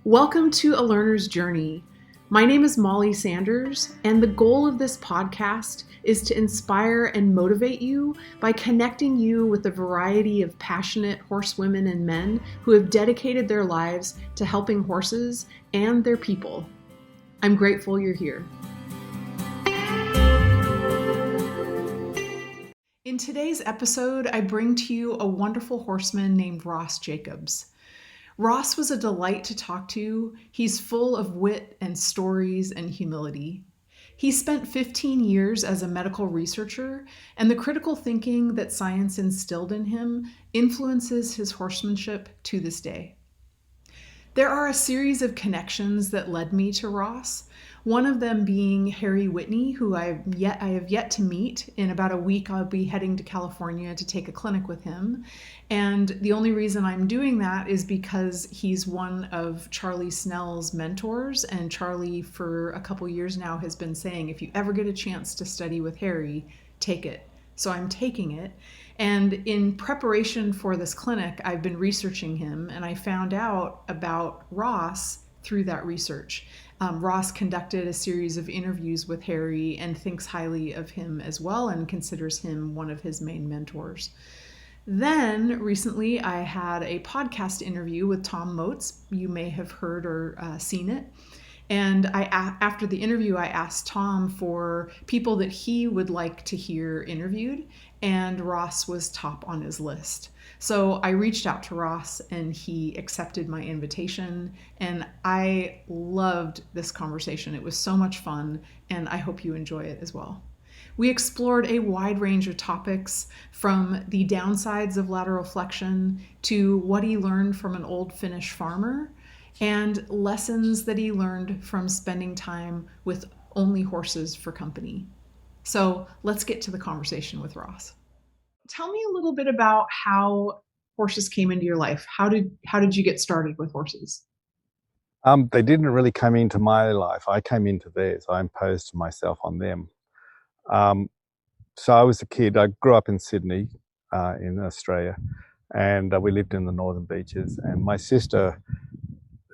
Welcome to A Learner's Journey. My name is Molly Sanders, and the goal of this podcast is to inspire and motivate you by connecting you with a variety of passionate horsewomen and men who have dedicated their lives to helping horses and their people. I'm grateful you're here. In today's episode, I bring to you a wonderful horseman named Ross Jacobs. Ross was a delight to talk to. He's full of wit and stories and humility. He spent 15 years as a medical researcher, and the critical thinking that science instilled in him influences his horsemanship to this day. There are a series of connections that led me to Ross, one of them being Harry Whitney, who I have yet to meet. In about a week, I'll be heading to California to take a clinic with him. And the only reason I'm doing that is because he's one of Charlie Snell's mentors. And Charlie, for a couple years now, has been saying, if you ever get a chance to study with Harry, take it. So I'm taking it. And in preparation for this clinic, I've been researching him, and I found out about Ross through that research. Ross conducted a series of interviews with Harry and thinks highly of him as well and considers him one of his main mentors. Then recently I had a podcast interview with Tom Motes. You may have heard or seen it. And after the interview, I asked Tom for people that he would like to hear interviewed, and Ross was top on his list. So I reached out to Ross, and he accepted my invitation, and I loved this conversation. It was so much fun, and I hope you enjoy it as well. We explored a wide range of topics, from the downsides of lateral flexion to what he learned from an old Finnish farmer, and lessons that he learned from spending time with only horses for company. So let's get to the conversation with Ross. Tell me a little bit about how horses came into your life. How did you get started with horses? They didn't really come into my life. I came into theirs. I imposed myself on them. So I was a kid. I grew up in Sydney, in Australia, and we lived in the Northern Beaches. And my sister,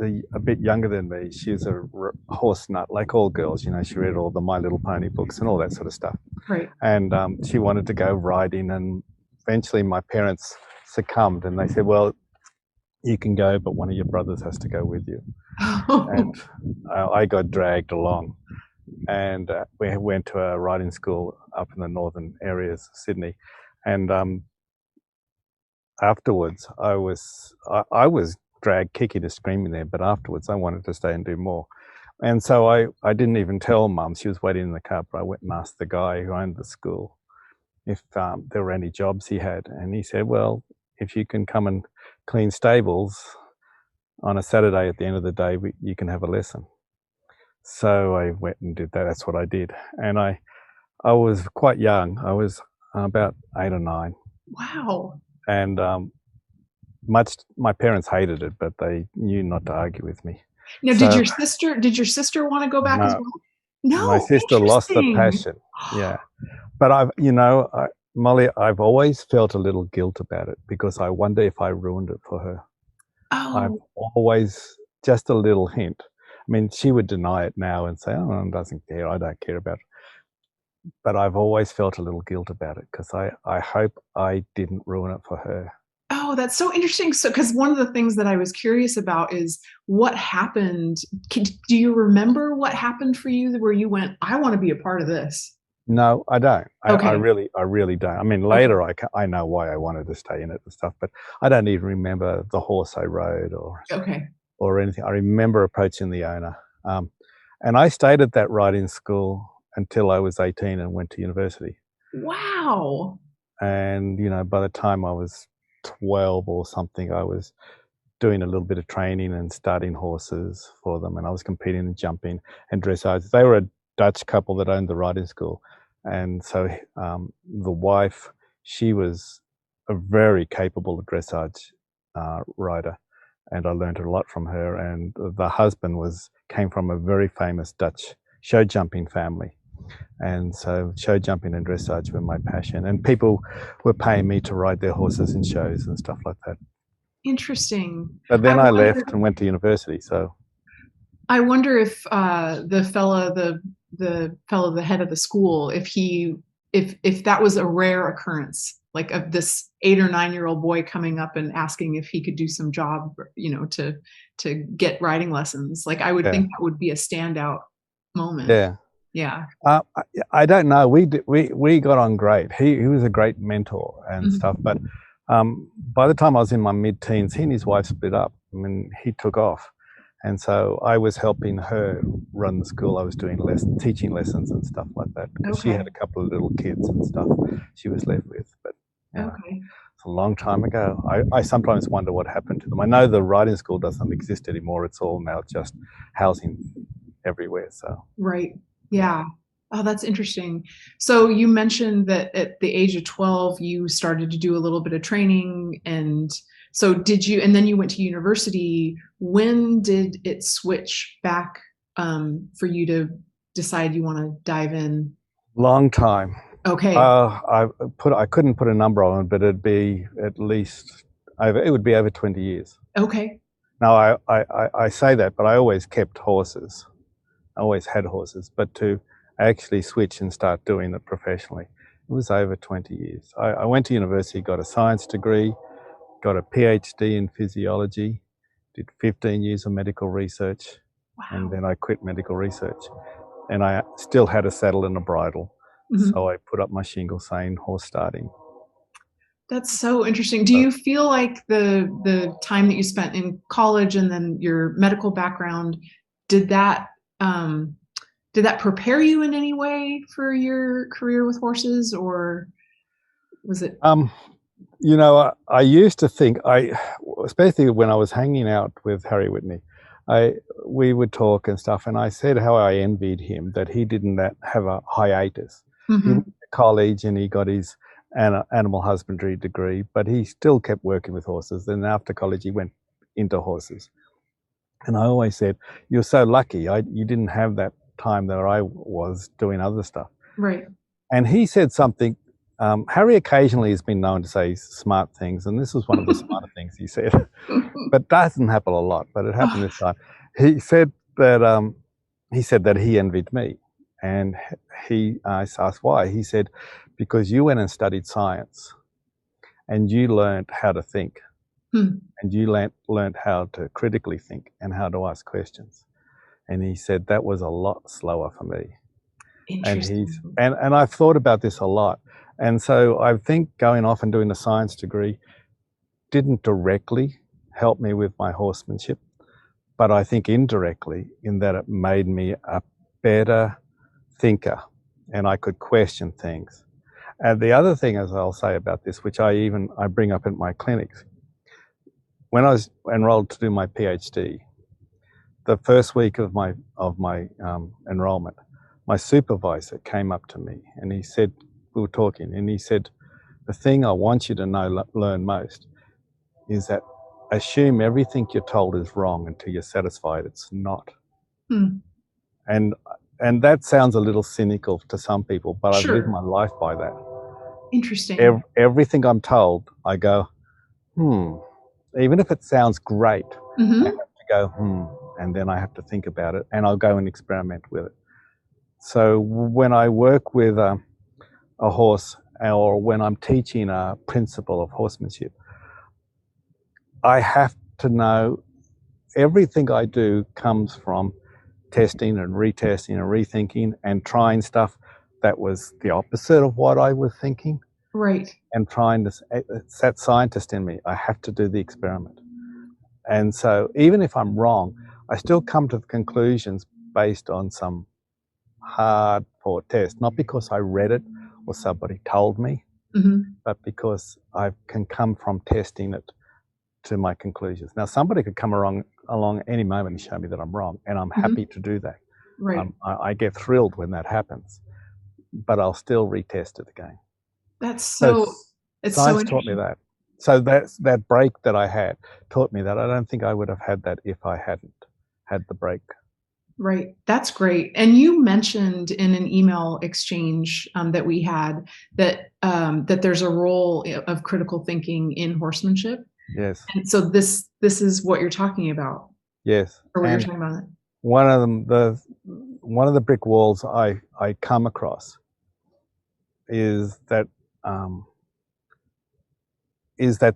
a bit younger than me, she was a horse nut, like all girls. You know, she read all the My Little Pony books and all that sort of stuff. Right. And she wanted to go riding, and eventually my parents succumbed, and they said, well, you can go, but one of your brothers has to go with you. And I got dragged along, and we went to a riding school up in the northern areas of Sydney. And afterwards, I was dragged kicking and screaming there, but afterwards I wanted to stay and do more. And so I didn't even tell Mum. She was waiting in the car, but I went and asked the guy who owned the school if there were any jobs he had. And he said, well, if you can come and clean stables on a Saturday at the end of the day, you can have a lesson. So I went and did that. That's what I did. And I was quite young. I was about 8 or 9. Wow. And my parents hated it, but they knew not to argue with me. Now, did your sister want to go back as well? No, my sister lost the passion. Yeah, but Molly, I've always felt a little guilt about it, because I wonder if I ruined it for her. Oh. I've always, just a little hint. I mean, she would deny it now and say, "Oh, doesn't care. I don't care about it." But I've always felt a little guilt about it, because I hope I didn't ruin it for her. Oh, that's so interesting. So, because one of the things that I was curious about is what happened. Do you remember what happened for you where you went, I want to be a part of this? No, I don't. Okay. I really don't. I mean, later I know why I wanted to stay in it and stuff, but I don't even remember the horse I rode or anything. I remember approaching the owner. And I stayed at that riding school until I was 18 and went to university. Wow. And, by the time I was 12 or something, I was doing a little bit of training and starting horses for them, and I was competing in jumping and dressage. They were a Dutch couple that owned the riding school, and so the wife, she was a very capable dressage rider, and I learned a lot from her. And the husband came from a very famous Dutch show jumping family. And so show jumping and dressage were my passion, and people were paying me to ride their horses in shows and stuff like that. Interesting. But then I left and went to university. So I wonder if the head of the school, if that was a rare occurrence, like of this 8 or 9 year old boy coming up and asking if he could do some job, to get riding lessons. Like I would Yeah, think that would be a standout moment. yeah. Yeah. I don't know. We got on great. He was a great mentor and stuff. Mhm. But by the time I was in my mid-teens, he and his wife split up. I mean, he took off, and so I was helping her run the school. I was doing teaching lessons and stuff like that because she had Okay. a couple of little kids and stuff she was left with. But you know, Okay. it's a long time ago. I sometimes wonder what happened to them. I know the riding school doesn't exist anymore. It's all now just housing everywhere. So Right. yeah. Yeah. Oh, that's interesting. So you mentioned that at the age of 12, you started to do a little bit of training. And so and then you went to university. When did it switch back for you to decide you want to dive in? Long time. Okay. I couldn't put a number on it, but it'd be at least it would be over 20 years. Okay. Now I say that, but I always kept horses. I always had horses, but to actually switch and start doing it professionally, it was over 20 years. I went to university, got a science degree, got a PhD in physiology, did 15 years of medical research, and Wow. then I quit medical research. And I still had a saddle and a bridle. Mhm. So I put up my shingle saying horse starting. That's so interesting. Do So, you feel like the time that you spent in college and then your medical background, did that um, did that prepare you in any way for your career with horses, or was it? um, I used to think especially when I was hanging out with Harry Whitney, I we would talk and stuff, and I said how I envied him that he didn't have a hiatus. He went Mhm. to college and he got his animal husbandry degree, but he still kept working with horses. Then after college, he went into horses. And I always said, "You're so lucky. You didn't have that time that I was doing other stuff." Right. And he said something. Harry occasionally has been known to say smart things, and this was one of the smarter things he said. But doesn't happen a lot. But it happened Oh, this time. He said that he envied me, and I asked why. He said, "Because you went and studied science, and you learned how to think, hmm. and you learned how to critically think and how to ask questions." And he said that was a lot slower for me. And Interesting. I've thought about this a lot. And so I think going off and doing a science degree didn't directly help me with my horsemanship, but I think indirectly in that it made me a better thinker and I could question things. And the other thing, as I'll say about this, which I bring up in my clinics, when I was enrolled to do my PhD, the first week of my enrollment, my supervisor came up to me and he said, we were talking, and he said, "The thing I want you to learn most is that assume everything you're told is wrong until you're satisfied it's not." Hmm. And that sounds a little cynical to some people, but I've lived Sure. my life by that. Interesting. Everything I'm told, I go, even if it sounds great, I have Hmm. to go, and then I have to think about it, and I'll go and experiment with it. So when I work with a horse, or when I'm teaching a principle of horsemanship, I have to know everything I do comes from testing and retesting and rethinking and trying stuff that was the opposite of what I was thinking, Right. and trying to, it's that scientist in me. I have to do the experiment. And so even if I'm wrong, I still come to the conclusions based on some hard fought test, not because I read it or somebody told me, Hmm. but because I can come from testing it to my conclusions. Now, somebody could come along any moment and show me that I'm wrong, and I'm Hmm. happy to do that. Right. I get thrilled when that happens, but I'll still retest it again. That's So so. It's so science taught me interesting. that. So that break that I had taught me that. I don't think I would have had that if I hadn't had the break. Right. That's great. And you mentioned in an email exchange that we had that there's a role of critical thinking in horsemanship. Yes, And so this is what you're talking about, yes, or what you're and talking about. one of them, one of the brick walls I come across is that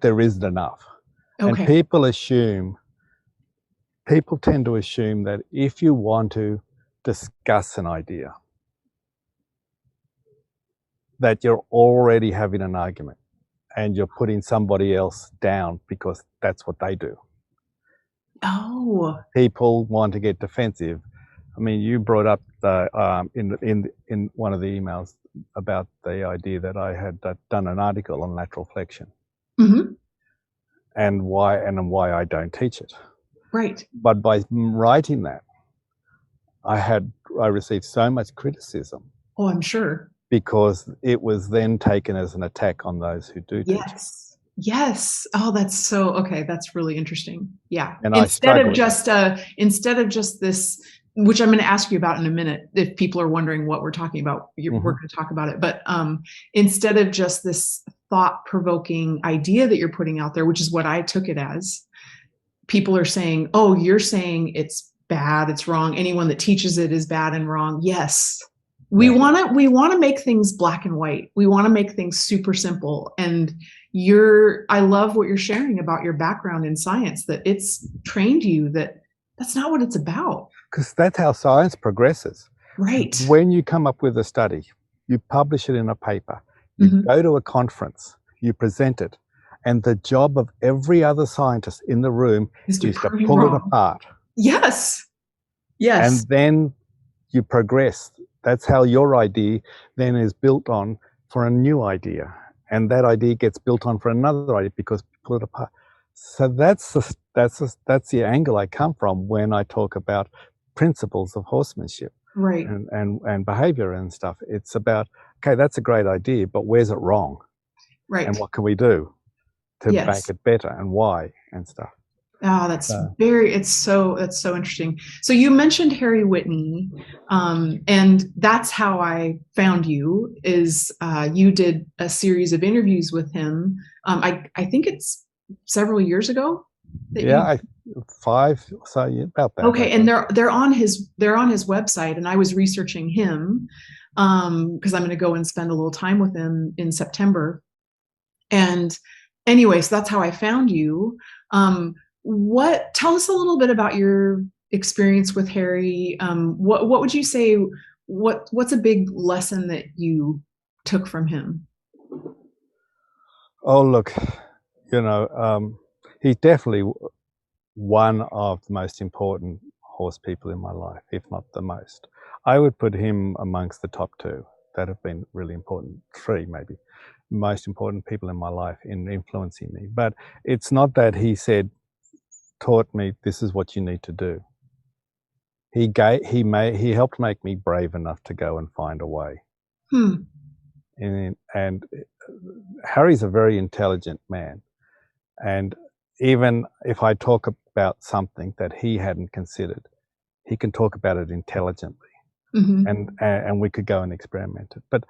there isn't enough. And Okay. people tend to assume that if you want to discuss an idea, that you're already having an argument and you're putting somebody else down because that's what they do. Oh. People want to get defensive. I mean, you brought up in one of the emails about the idea that I had done an article on lateral flexion. Mm-hmm. And why I don't teach it. Right. But by writing that, I received so much criticism. Oh, I'm sure. Because it was then taken as an attack on those who do teach it. Yes. Oh, that's so okay. That's really interesting. Yeah. And instead of just this, which I'm going to ask you about in a minute, if people are wondering what we're talking about, we're going to talk about it. But instead of just this thought-provoking idea that you're putting out there, which is what I took it as, people are saying, "Oh, you're saying it's bad, it's wrong. Anyone that teaches it is bad and wrong." Yes. We want to make things black and white. We want to make things super simple. And I love what you're sharing about your background in science, that it's trained you that that's not what it's about. Because that's how science progresses. Right. When you come up with a study, you publish it in a paper, you go to a conference, you present it, and the job of every other scientist in the room is to pull it apart. Yes. And then you progress. That's how your idea then is built on for a new idea. And that idea gets built on for another idea because you pull it apart. So that's the angle I come from when I talk about principles of horsemanship, right, and behavior and stuff. It's about, okay, that's a great idea, but where's it wrong? Right. And what can we do to make it better and why and stuff? Oh, that's so interesting. So you mentioned Harry Whitney, and that's how I found you, is you did a series of interviews with him. I think it's several years ago. About that. Okay, and they're on his website, and I was researching him because I'm going to go and spend a little time with him in September. And anyway, so that's how I found you. Tell us a little bit about your experience with Harry. What would you say, what's a big lesson that you took from him? Oh, look, he's definitely one of the most important horse people in my life, if not the most. I would put him amongst the top two that have been really important, three maybe, most important people in my life in influencing me. But it's not that he taught me this is what you need to do. He helped make me brave enough to go and find a way. And Harry's a very intelligent man, and even if I talk about something that he hadn't considered, he can talk about it intelligently, and we could go and experiment it. But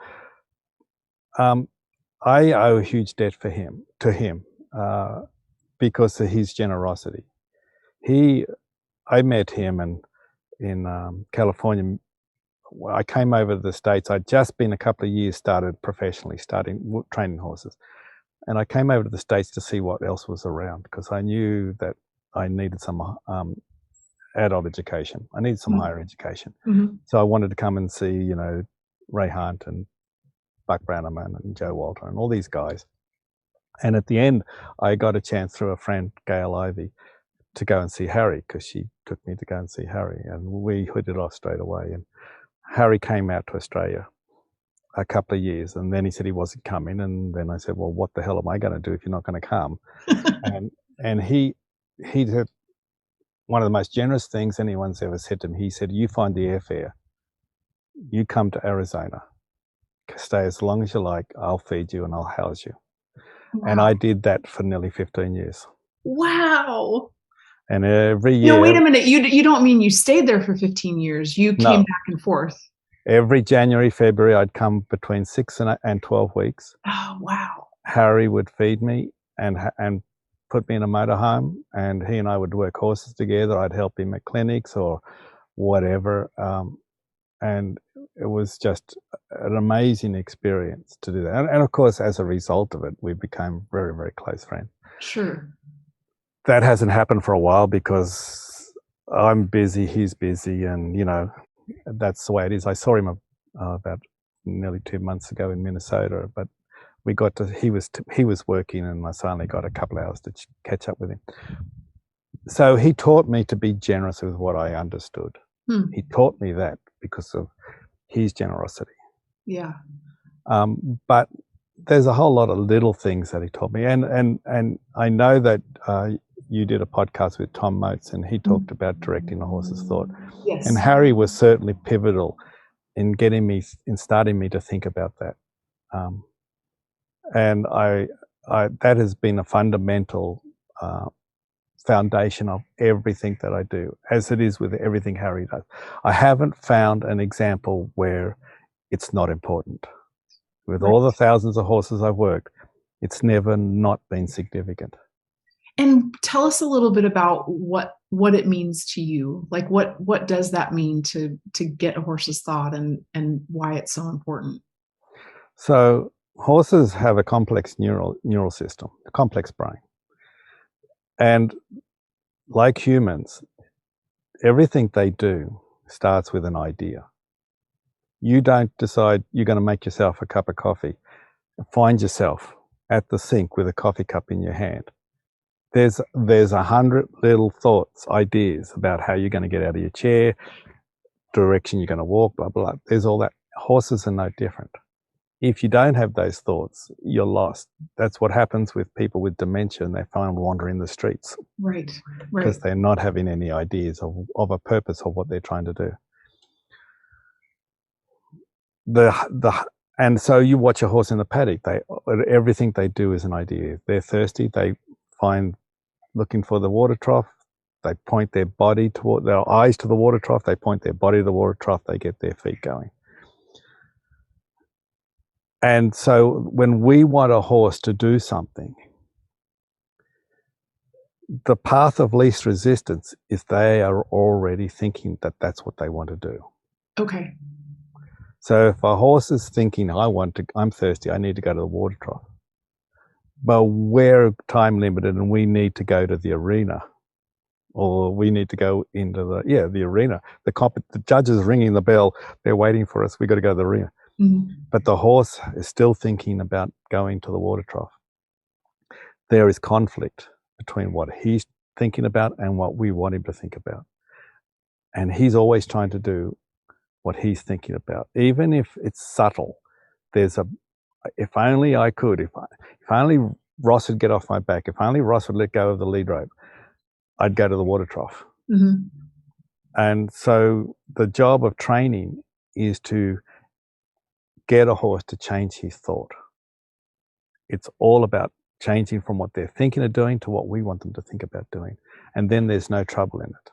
I owe a huge debt to him because of his generosity. I met him in California. I came over to the States. I'd just been a couple of years professionally training horses. And I came over to the States to see what else was around because I knew that I needed some adult education. I needed some higher education. So I wanted to come and see, Ray Hunt and Buck Brannaman and Joe Walter and all these guys. And at the end, I got a chance through a friend, Gail Ivey, to go and see Harry because she took me to go and see Harry. And we hit it off straight away. And Harry came out to Australia a couple of years, and then he said he wasn't coming, and then I said, well, what the hell am I going to do if you're not going to come? and he did one of the most generous things anyone's ever said to me. He said, you find the airfare, you come to Arizona, stay as long as you like, I'll feed you and I'll house you. Wow. And I did that for nearly 15 years. Wow. And every year... No, wait a minute, you don't mean you stayed there for 15 years, you came back and forth. Every January, February, I'd come between 6 and 12 weeks. Oh, wow. Harry would feed me and put me in a motorhome, and he and I would work horses together. I'd help him at clinics or whatever. And it was just an amazing experience to do that. And of course, as a result of it, we became very, very close friends. Sure. That hasn't happened for a while because I'm busy, he's busy, and that's the way it is. I saw him about nearly 2 months ago in Minnesota, but he was working, and I finally got a couple of hours to catch up with him. So he taught me to be generous with what I understood. He taught me that because of his generosity. Yeah. But there's a whole lot of little things that he taught me, and I know that you did a podcast with Tom Motes, and he talked about directing the horse's thought. Yes. And Harry was certainly pivotal in starting me to think about that. And I that has been a fundamental foundation of everything that I do, as it is with everything Harry does. I haven't found an example where it's not important. With all the thousands of horses I've worked, it's never not been significant. And tell us a little bit about what it means to you. Like what does that mean to get a horse's thought, and why it's so important? So horses have a complex neural system, a complex brain. And like humans, everything they do starts with an idea. You don't decide you're going to make yourself a cup of coffee. Find yourself at the sink with a coffee cup in your hand. There's 100 little thoughts, ideas about how you're going to get out of your chair, direction you're going to walk, blah, blah. There's all that. Horses are no different. If you don't have those thoughts, you're lost. That's what happens with people with dementia, and they find wandering the streets. Right. Because they're not having any ideas of a purpose of what they're trying to do. And so you watch a horse in the paddock, everything they do is an idea. If they're thirsty, they looking for the water trough, they point their eyes to the water trough, they point their body to the water trough, they get their feet going. And so when we want a horse to do something, the path of least resistance is they are already thinking that that's what they want to do. Okay. So if a horse is thinking, I'm thirsty, I need to go to the water trough, but we're time limited and we need to go to the arena, or we need to go into the arena. The judge is ringing the bell, they're waiting for us, we got to go to the arena. But the horse is still thinking about going to the water trough. There is conflict between what he's thinking about and what we want him to think about. And he's always trying to do what he's thinking about, even if it's subtle. If only I could, if only Ross would get off my back, if only Ross would let go of the lead rope, I'd go to the water trough. And so the job of training is to get a horse to change his thought. It's all about changing from what they're thinking of doing to what we want them to think about doing. And then there's no trouble in it.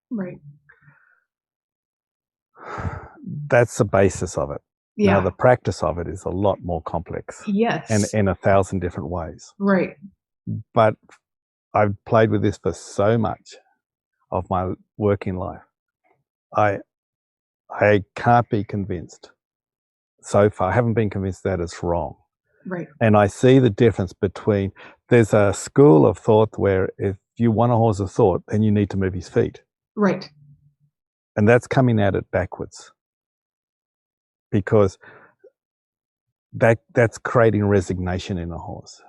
Right. That's the basis of it. Yeah. Now, the practice of it is a lot more complex. Yes. And in 1,000 different ways. Right. But I've played with this for so much of my working life. I can't be convinced so far. I haven't been convinced that it's wrong. Right. And I see the difference between, there's a school of thought where if you want a horse's thought, then you need to move his feet. Right. And that's coming at it backwards, because that's creating resignation in a horse.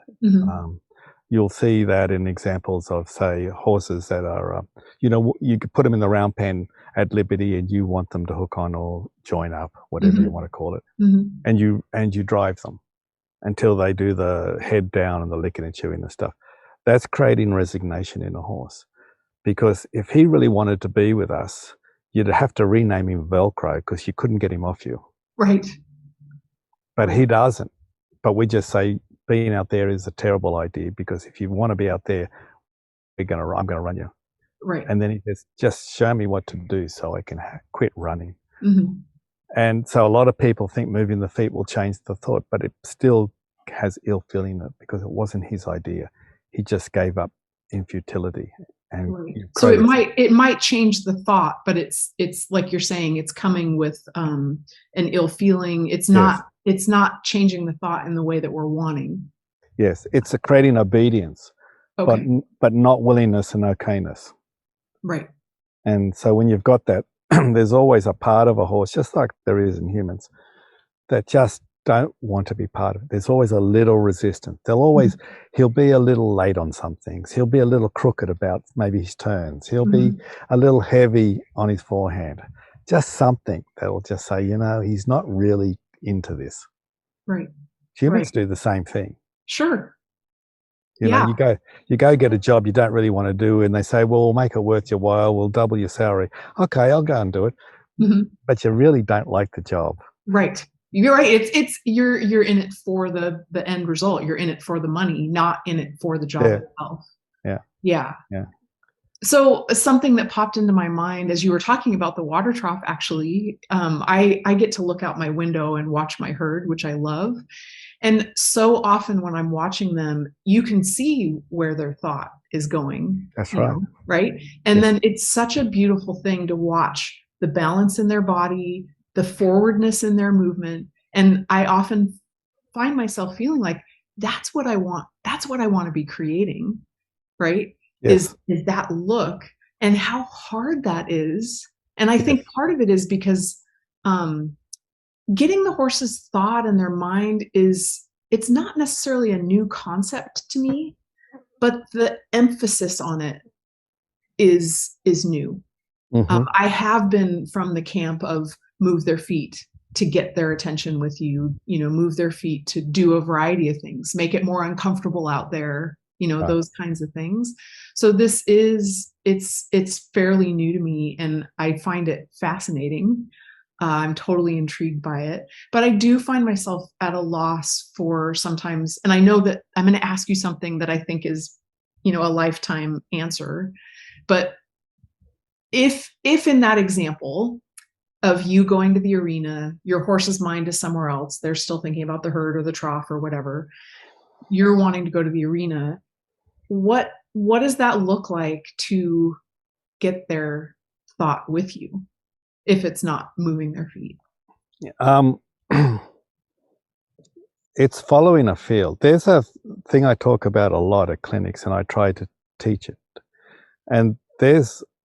You'll see that in examples of, say, horses that are, you could put them in the round pen at liberty and you want them to hook on or join up, whatever you want to call it. And you drive them until they do the head down and the licking and chewing and stuff. That's creating resignation in a horse. Because if he really wanted to be with us, you'd have to rename him Velcro, because you couldn't get him off you. Right. But he doesn't. But we just say being out there is a terrible idea, because if you want to be out there, I'm going to run you. Right. And then he says, just show me what to do so I can quit running. And so a lot of people think moving the feet will change the thought, but it still has ill feeling in it, because it wasn't his idea. He just gave up in futility. and Right. you So create it. it might change the thought, but it's like you're saying, it's coming with an ill feeling. Yes, It's not changing the thought in the way that we're wanting. yes, it's a creating obedience, but Okay. but not willingness and okayness. Right. And so when you've got that, there's always a part of a horse, just like there is in humans, that just don't want to be part of it. There's always a little resistance. Mhm. He'll be a little late on some things. He'll be a little crooked about maybe his turns. He'll be Mhm. a little heavy on his forehand. Just something that'll just say, he's not really into this. Right. Right. Humans do the same thing. Sure. You know, Yeah. you go get a job you don't really want to do, and they say, "Well, we'll make it worth your while. We'll double your salary." Okay, I'll go and do it, Mhm. but you really don't like the job. Right. You're right. It's you're in it for the end result. You're in it for the money, not in it for the job Yeah, itself. yeah, Yeah. yeah. So something that popped into my mind as you were talking about the water trough, actually, I get to look out my window and watch my herd, which I love. And so often when I'm watching them, you can see where their thought is going, That's right. right? And Yes, then it's such a beautiful thing to watch the balance in their body, the forwardness in their movement. And I often find myself feeling like that's what I want. That's what I want to be creating, right? yes, Is that look and how hard that is. And I yes, think part of it is because um, getting the horse's thought and their mind it's not necessarily a new concept to me, but the emphasis on it is new. hmm, I have been from the camp of move their feet to get their attention with you, move their feet to do a variety of things, make it more uncomfortable out there, right. those kinds of things. So it's fairly new to me and I find it fascinating. I'm totally intrigued by it, but I do find myself at a loss for sometimes, and I know that I'm going to ask you something that I think is, a lifetime answer, but if in that example of you going to the arena, your horse's mind is somewhere else, they're still thinking about the herd or the trough or whatever, you're wanting to go to the arena, what does that look like to get their thought with you if it's not moving their feet? Um, it's following a field. There's a thing I talk about a lot at clinics, and I try to teach it. And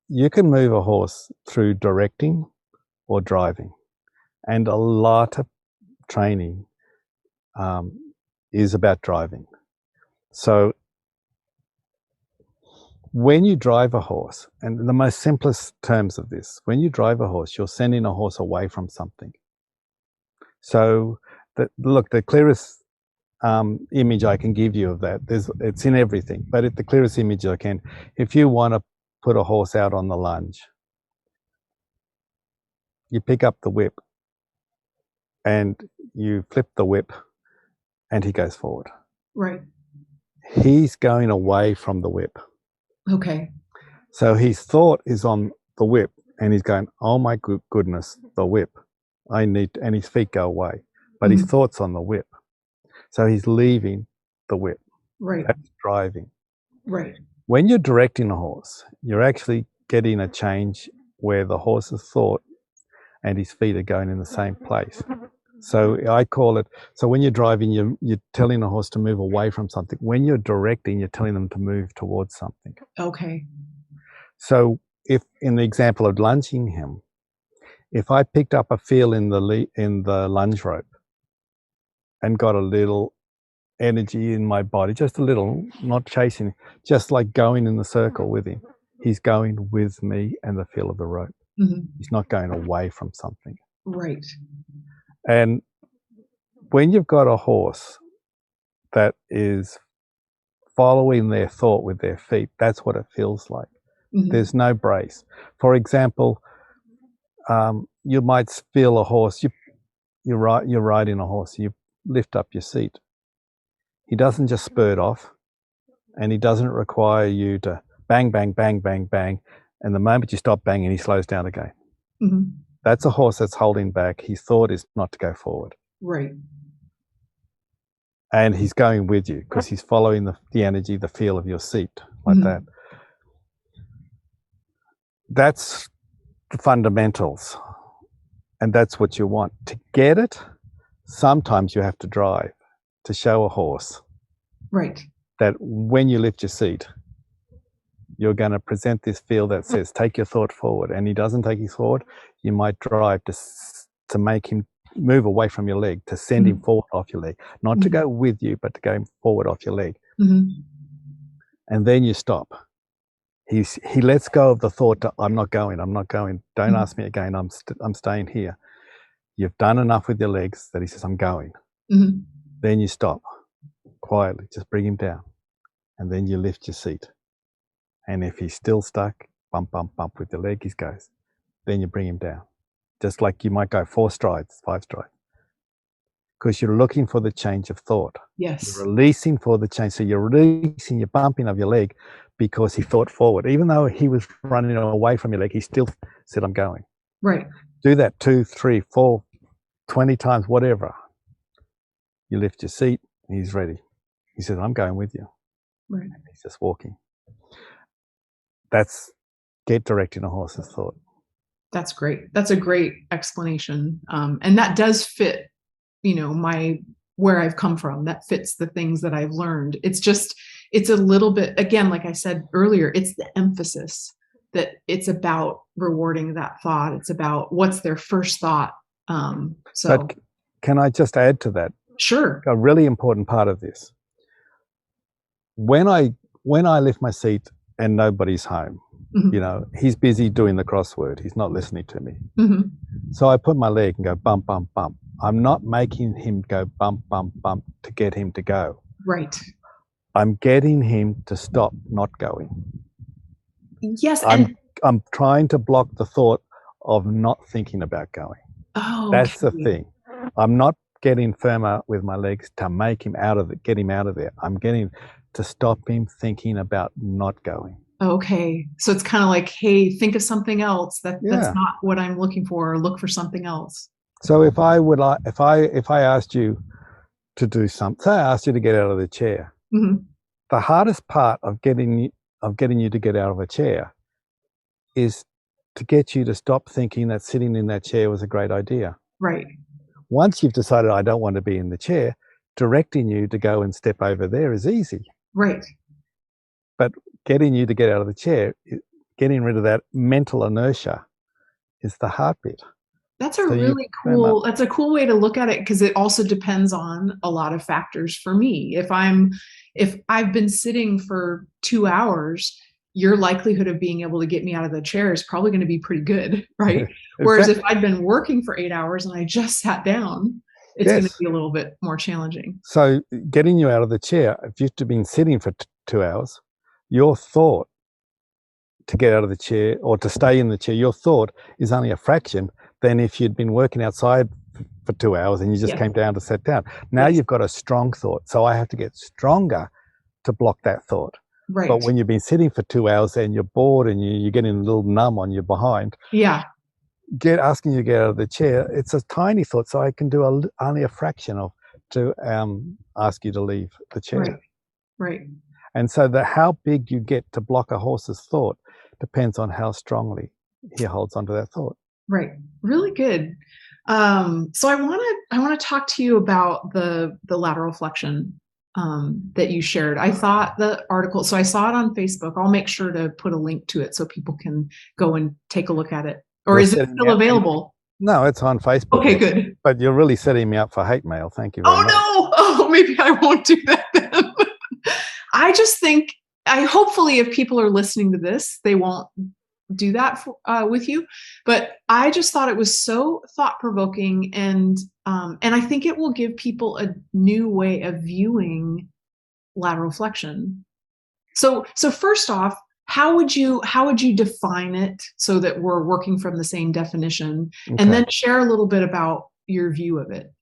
you can move a horse through directing or driving, and a lot of training um, is about driving. So when you drive a horse, and the most simplest terms of this, when you drive a horse, you're sending a horse away from something. So the clearest image I can give you of that, it's in everything, but the clearest image I can, if you want to put a horse out on the lunge, you pick up the whip and you flip the whip and he goes forward. Right. He's going away from the whip. Okay. So his thought is on the whip and he's going, oh my goodness, the whip. And his feet go away, but his Mhm. thought's on the whip. So he's leaving the whip. Right. That's driving. Right. When you're directing a horse, you're actually getting a change where the horse's thought and his feet are going in the same place. So I call it, so when you're driving, you're telling a horse to move away from something. When you're directing, you're telling them to move towards something. Okay. So if in the example of lunging him, if I picked up a feel in the lunge rope and got a little energy in my body, just a little, not chasing, just like going in the circle with him, he's going with me and the feel of the rope. Mhm. He's not going away from something. Right. And when you've got a horse that is following their thought with their feet, that's what it feels like. Mhm. There's no brace. For example, you might feel a horse, you're riding a horse, you lift up your seat. He doesn't just spurt off, and he doesn't require you to bang, bang, bang, bang, bang, and the moment you stop banging, he slows down again. Mhm. That's a horse that's holding back. His thought is not to go forward. Right. And he's going with you because he's following the energy, the feel of your seat, like Mhm. that. that's the fundamentals, and that's what you want. To get it, sometimes you have to drive to show a horse Right. that when you lift your seat, you're going to present this feel that says, take your thought forward. And he doesn't take his forward. You might drive to make him move away from your leg, to send him forward off your leg, not to go with you, but to go forward off your leg. And then you stop. He lets go of the thought to, I'm not going. Don't ask me again. I'm staying here. You've done enough with your legs that he says, I'm going. Then you stop quietly, just bring him down. And then you lift your seat. And if he's still stuck, bump, bump, bump with your leg, he goes. Then you bring him down. Just like you might go 4 strides, 5 strides. Because you're looking for the change of thought. Yes. You're releasing for the change. So you're releasing your bumping of your leg because he thought forward. Even though he was running away from your leg, he still said, I'm going. Right. Do that 2, 3, 4, 20 times, whatever. You lift your seat, and he's ready. He says, I'm going with you. Right. And he's just walking. That's get directing a horse's thought. That's great. That's a great explanation. And that does fit, where I've come from. That fits the things that I've learned. It's a little bit, again, like I said earlier, it's the emphasis that it's about rewarding that thought. It's about what's their first thought. But can I just add to that? Sure. A really important part of this. When I lift my seat and nobody's home, he's busy doing the crossword. He's not listening to me. So I put my leg and go bump, bump, bump. I'm not making him go bump, bump, bump to get him to go. Right. I'm getting him to stop not going. Yes. I'm trying to block the thought of not thinking about going. Oh, that's the thing. I'm not getting firmer with my legs to make him get him out of there. I'm getting to stop him thinking about not going. Okay. So it's kind of like, hey, think of something else. That's not what I'm looking for, or look for something else. So if I asked you to do something, say I asked you to get out of the chair, the hardest part of getting you to get out of a chair is to get you to stop thinking that sitting in that chair was a great idea. Right. Once you've decided I don't want to be in the chair, directing you to go and step over there is easy. Right. But getting you to get out of the chair, getting rid of that mental inertia is the hard bit. That's that's a cool way to look at it, because it also depends on a lot of factors for me. If I've been sitting for 2 hours, your likelihood of being able to get me out of the chair is probably going to be pretty good, right? Whereas if I'd been working for 8 hours and I just sat down, it's going to be a little bit more challenging. So getting you out of the chair, if you've been sitting for 2 hours, your thought to get out of the chair or to stay in the chair, your thought is only a fraction than if you'd been working outside for 2 hours and you just came down to sit down. Now you've got a strong thought. So I have to get stronger to block that thought. Right. But when you've been sitting for 2 hours and you're bored and you're getting a little numb on your behind, asking you to get out of the chair, it's a tiny thought. So I can do only a fraction to ask you to leave the chair. Right. And so how big you get to block a horse's thought depends on how strongly he holds onto that thought. Right. Really good. So I want to talk to you about the lateral flexion that you shared. I thought the article, so I saw it on Facebook. I'll make sure to put a link to it so people can go and take a look at it. Or is it still available? No, it's on Facebook. Okay, good. But you're really setting me up for hate mail. Thank you very much. No! Oh, maybe I won't do that then. I just think, hopefully if people are listening to this, they won't do that with you. But I just thought it was so thought-provoking, and I think it will give people a new way of viewing lateral flexion. So first off, how would you define it so that we're working from the same definition? Okay. And then share a little bit about your view of it.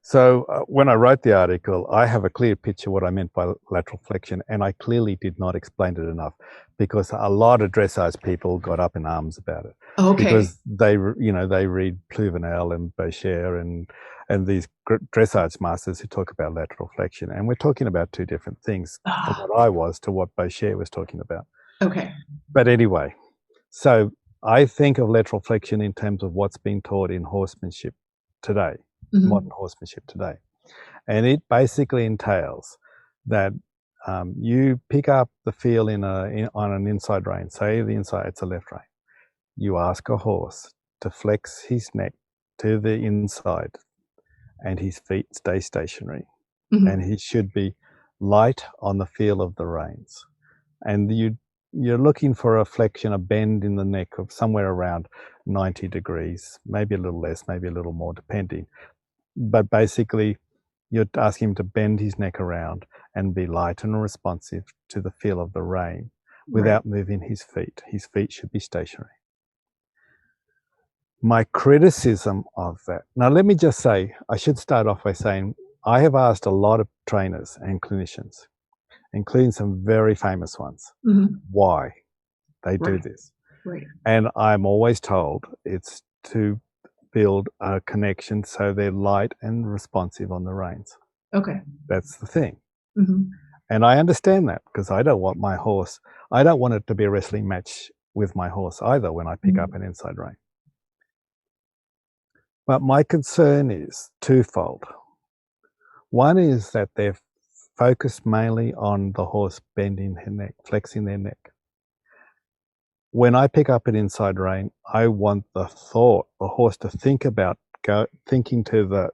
So when I wrote the article, I have a clear picture of what I meant by lateral flexion, and I clearly did not explain it enough because a lot of dressage people got up in arms about it. Okay. Because they read Pluvinel and Boucher and these dressage masters who talk about lateral flexion, and we're talking about two different things from what I was to what Boucher was talking about. Okay. But anyway, So I think of lateral flexion in terms of what's being taught in horsemanship today, modern horsemanship today. And it basically entails that you pick up the feel on an inside rein, say the inside, it's a left rein. You ask a horse to flex his neck to the inside and his feet stay stationary. And he should be light on the feel of the reins. And you're looking for a flexion, a bend in the neck of somewhere around 90 degrees, maybe a little less, maybe a little more, depending. But basically, you're asking him to bend his neck around and be light and responsive to the feel of the rein without moving his feet. His feet should be stationary. My criticism of that, now let me just say, I should start off by saying, I have asked a lot of trainers and clinicians, including some very famous ones, why they do this. And I'm always told it's to build a connection so they're light and responsive on the reins. Okay. That's the thing. And I understand that, because I don't want it to be a wrestling match with my horse either when I pick up an inside rein. But my concern is twofold. One is that they're focused mainly on the horse bending their neck, flexing their neck. When I pick up an inside rein, I want the horse to think about thinking to the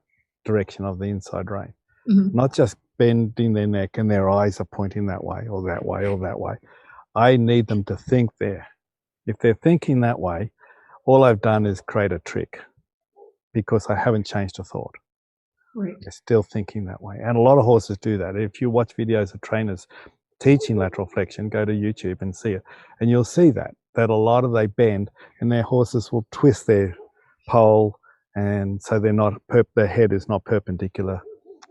direction of the inside rein, not just bending their neck and their eyes are pointing that way or that way or that way. I need them to think there. If they're thinking that way, all I've done is create a trick, because I haven't changed a thought. They're still thinking that way. And a lot of horses do that. If you watch videos of trainers teaching lateral flexion, go to YouTube and see it. And you'll see that a lot of they bend and their horses will twist their pole, and so their head is not perpendicular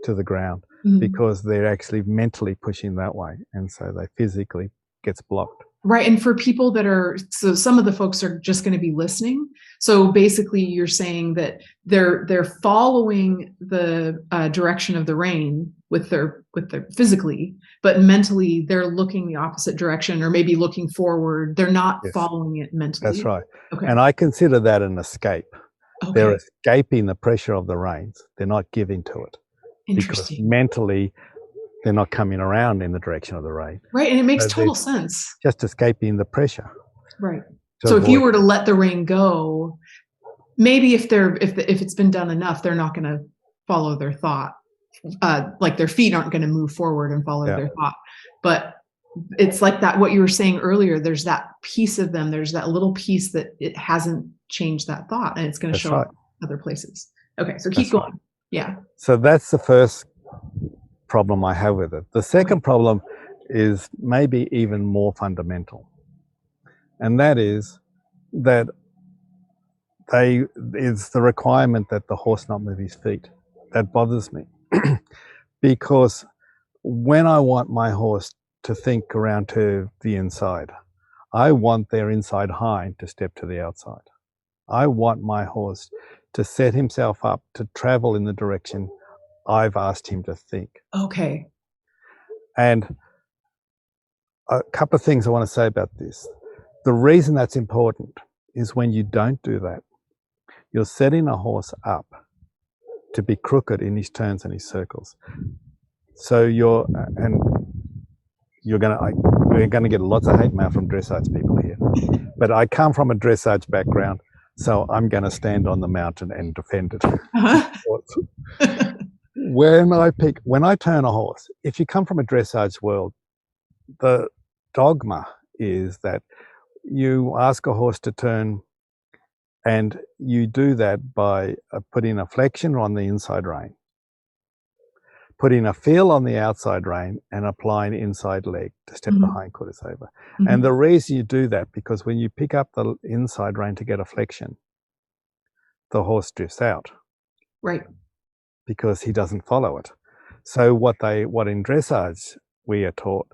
to the ground, because they're actually mentally pushing that way. And so they physically gets blocked. Right. And for people so some of the folks are just going to be listening. So basically you're saying that they're following the direction of the rein with their physically, but mentally they're looking the opposite direction, or maybe looking forward. They're not following it mentally. That's right. Okay. And I consider that an escape. Okay. They're escaping the pressure of the reins. They're not giving to it. Interesting. Because mentally, they're not coming around in the direction of the rein. Right, and it makes total sense. Just escaping the pressure. Right. So if you were to let the rein go, maybe if it's been done enough, they're not going to follow their thought. Like their feet aren't going to move forward and follow their thought. But it's like that, what you were saying earlier, there's that piece of them, there's that little piece that it hasn't changed that thought, and it's going to show up other places. Okay, so keep going. Yeah. So that's the first problem I have with it. The second problem is maybe even more fundamental, and that is that it's the requirement that the horse not move his feet. That bothers me because when I want my horse to think around to the inside, I want their inside hind to step to the outside. I want my horse to set himself up to travel in the direction I've asked him to think. Okay. And a couple of things I want to say about this. The reason that's important is when you don't do that, you're setting a horse up to be crooked in his turns and his circles. So we're going to get lots of hate mail from dressage people here. But I come from a dressage background, so I'm going to stand on the mountain and defend it. When I turn a horse, if you come from a dressage world, the dogma is that you ask a horse to turn, and you do that by putting a flexion on the inside rein, putting a feel on the outside rein, and applying inside leg to step the hindquarters over. And the reason you do that, because when you pick up the inside rein to get a flexion, the horse drifts out. Right. Because he doesn't follow it. So what in dressage we are taught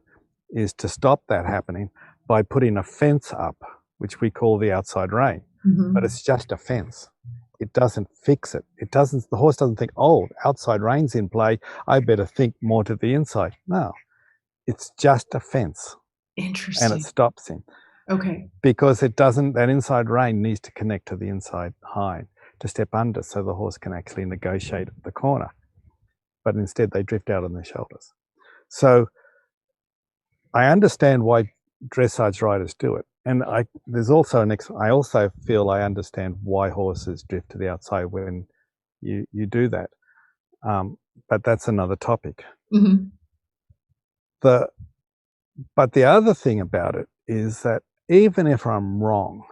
is to stop that happening by putting a fence up, which we call the outside rein. But it's just a fence. It doesn't fix it. The horse doesn't think, oh, outside rein's in play, I better think more to the inside. No, it's just a fence. Interesting. And it stops him. Okay. because it doesn't, that inside rein needs to connect to the inside hind to step under so the horse can actually negotiate the corner. But instead they drift out on their shoulders. So I understand why dressage riders do it. And there's also I also feel I understand why horses drift to the outside when you do that. But that's another topic. Mm-hmm. But the other thing about it is that even if I'm wrong,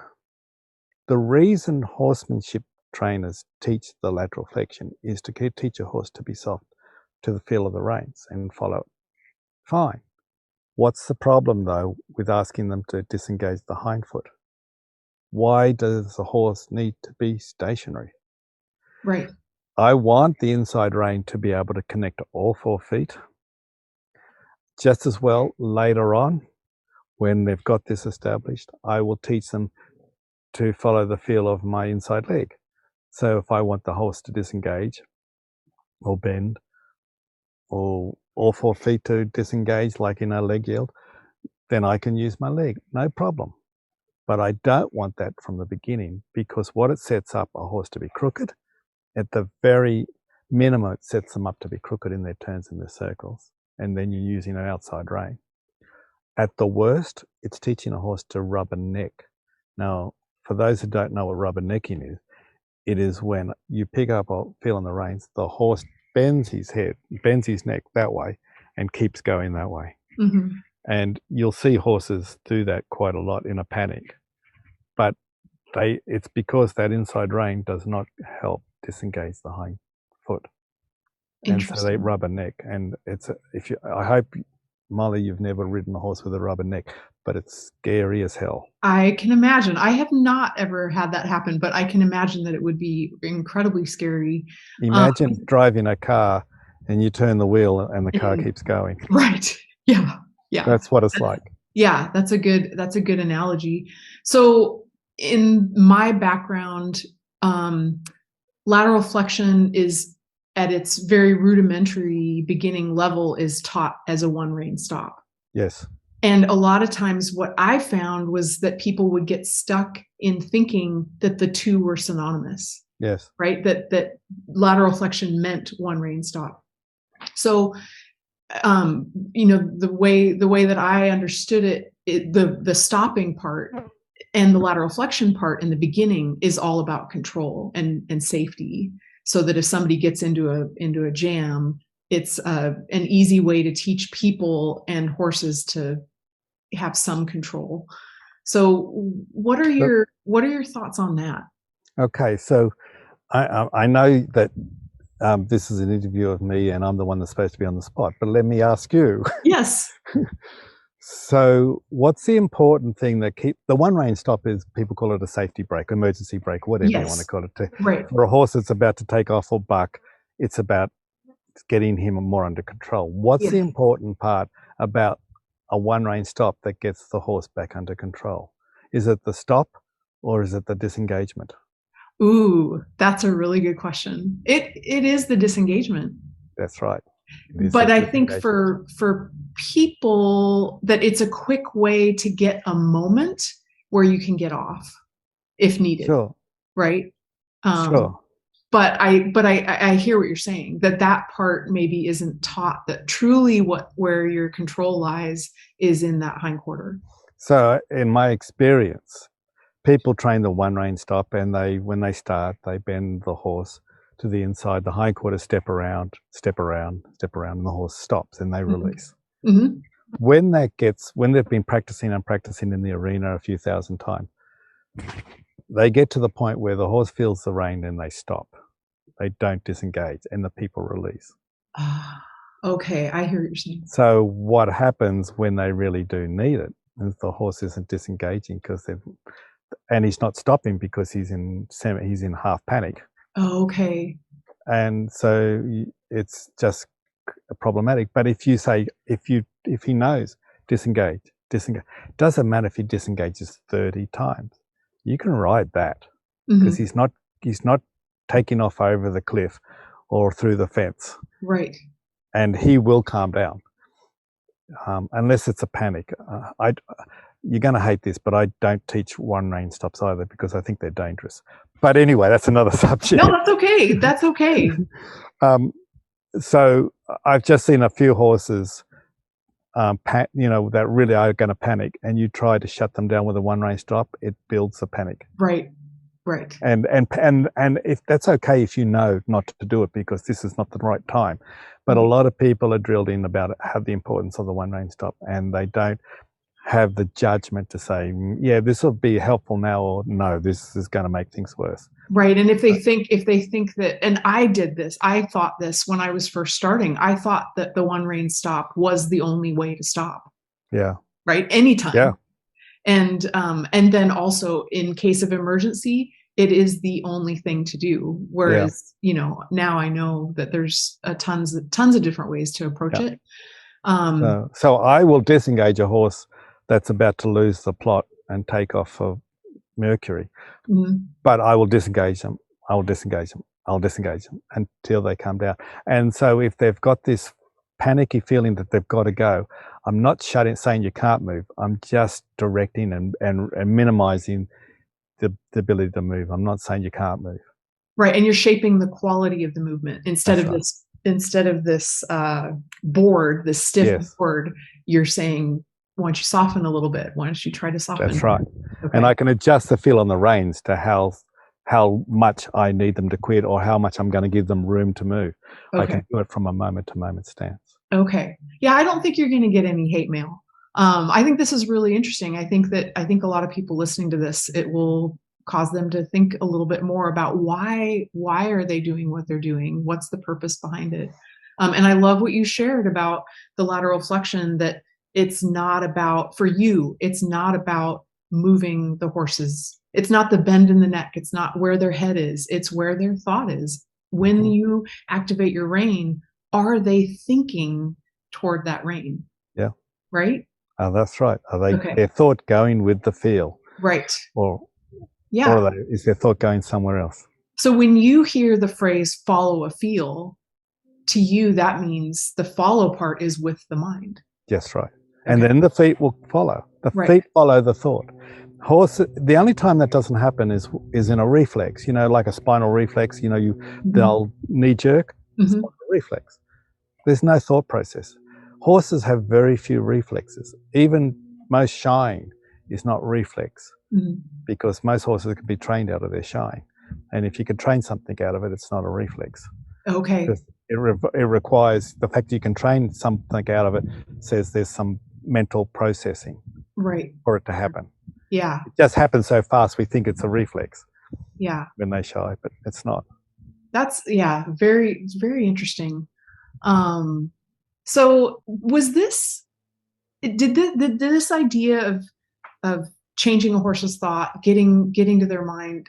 the reason horsemanship trainers teach the lateral flexion is to teach a horse to be soft to the feel of the reins and follow it. Fine. What's the problem, though, with asking them to disengage the hindfoot? Why does the horse need to be stationary? Right. I want the inside rein to be able to connect to all 4 feet. Just as well, later on, when they've got this established, I will teach them to follow the feel of my inside leg. So if I want the horse to disengage or bend or all 4 feet to disengage, like in a leg yield, then I can use my leg, no problem. But I don't want that from the beginning, because what it sets up a horse to be crooked. At the very minimum, it sets them up to be crooked in their turns and their circles, and then you're using an outside rein. At the worst, it's teaching a horse to rubber neck. Now, for those who don't know what rubber necking is, it is when you pick up or feel on the reins, the horse bends his neck that way and keeps going that way. Mm-hmm. And you'll see horses do that quite a lot in a panic. But it's because that inside rein does not help disengage the hind foot. And so they rubber neck. And I hope, Molly, you've never ridden a horse with a rubber neck, but it's scary as hell. I can imagine. I have not ever had that happen, but I can imagine that it would be incredibly scary. Imagine driving a car and you turn the wheel and the car keeps going. Right. Yeah. Yeah. That's what it's like. Yeah, that's a good analogy. So in my background, lateral flexion is at its very rudimentary beginning level is taught as a one rein stop. Yes. And a lot of times what I found was that people would get stuck in thinking that the two were synonymous. Yes. Right? That lateral flexion meant one rein stop. So the way that I understood it, the stopping part and the lateral flexion part in the beginning is all about control and safety, so that if somebody gets into a jam, it's an easy way to teach people and horses to have some control. So what are your thoughts on that? Okay, so I know that this is an interview of me and I'm the one that's supposed to be on the spot, but let me ask you. Yes. So what's the important thing that the one rein stop is, people call it a safety brake, emergency brake, whatever you want to call it. Right. For a horse that's about to take off or buck, it's about getting him more under control. What's the important part about a one rein stop that gets the horse back under control? Is it the stop or is it the disengagement? Ooh, that's a really good question. It is the disengagement. That's right. But I think for people that it's a quick way to get a moment where you can get off if needed. Sure. Right. Sure. But I hear what you're saying, that part maybe isn't taught, that truly where your control lies is in that hindquarter. So in my experience, people train the one rein stop, and when they start, they bend the horse to the inside, the hindquarter step around, and the horse stops and they release. Mm-hmm. When they've been practicing in the arena a few thousand times, they get to the point where the horse feels the rein and they stop. They don't disengage and the people release. Okay, I hear what you're saying. So what happens when they really do need it is the horse isn't disengaging and he's not stopping because he's in half panic. Okay. And so it's just problematic. But if you say, if he knows disengage, doesn't matter if he disengages 30 times, you can ride that, because he's not taking off over the cliff or through the fence. Right. And he will calm down, unless it's a panic. you're going to hate this, but I don't teach one rein stops either because I think they're dangerous. But anyway, that's another subject. No, that's okay. That's okay. So I've just seen a few horses, that really are going to panic, and you try to shut them down with a one rein stop, it builds the panic. Right. And if that's okay if you know not to do it because this is not the right time. But a lot of people are drilled in about it, have the importance of the one rein stop, and they don't have the judgment to say, yeah, this will be helpful now, or no, this is going to make things worse. Right. And if they think that, and I did this, I thought this when I was first starting, I thought that the one rein stop was the only way to stop. Yeah. Right. Anytime. Yeah. And then also in case of emergency, it is the only thing to do. Whereas, now I know that there's tons of different ways to approach it. So I will disengage a horse that's about to lose the plot and take off of Mercury, but I will disengage them. I'll disengage them until they come down. And so if they've got this panicky feeling that they've got to go, I'm not saying you can't move. I'm just directing and minimizing the ability to move. I'm not saying you can't move. Right, and you're shaping the quality of the movement instead of this board, this stiff board. You're saying, why don't you soften a little bit? Why don't you try to soften? That's right. Okay. And I can adjust the feel on the reins to how much I need them to quit or how much I'm going to give them room to move. Okay. I can do it from a moment to moment stance. Okay. Yeah, I don't think you're going to get any hate mail. I think this is really interesting. I think a lot of people listening to this, it will cause them to think a little bit more about why are they doing what they're doing? What's the purpose behind it? And I love what you shared about the lateral flexion, that it's not about, for you, it's not about moving the horses. It's not the bend in the neck. It's not where their head is. It's where their thought is. When you activate your rein, are they thinking toward that rein? Yeah. Right? That's right. Are they their thought going with the feel? Right. Or is their thought going somewhere else? So when you hear the phrase follow a feel, to you, that means the follow part is with the mind. Yes, right. And then the feet will follow. The feet follow the thought. The only time that doesn't happen is in a reflex, like a spinal reflex, they'll knee jerk, spinal reflex. There's no thought process. Horses have very few reflexes. Even most shying is not reflex, because most horses can be trained out of their shying. And if you can train something out of it, it's not a reflex. Okay. It requires, the fact you can train something out of it says there's some mental processing for it to happen. Yeah. It just happens so fast we think it's a reflex. Yeah. When they shy, but it's not. That's very, very interesting. So was this, did this idea of changing a horse's thought, getting to their mind,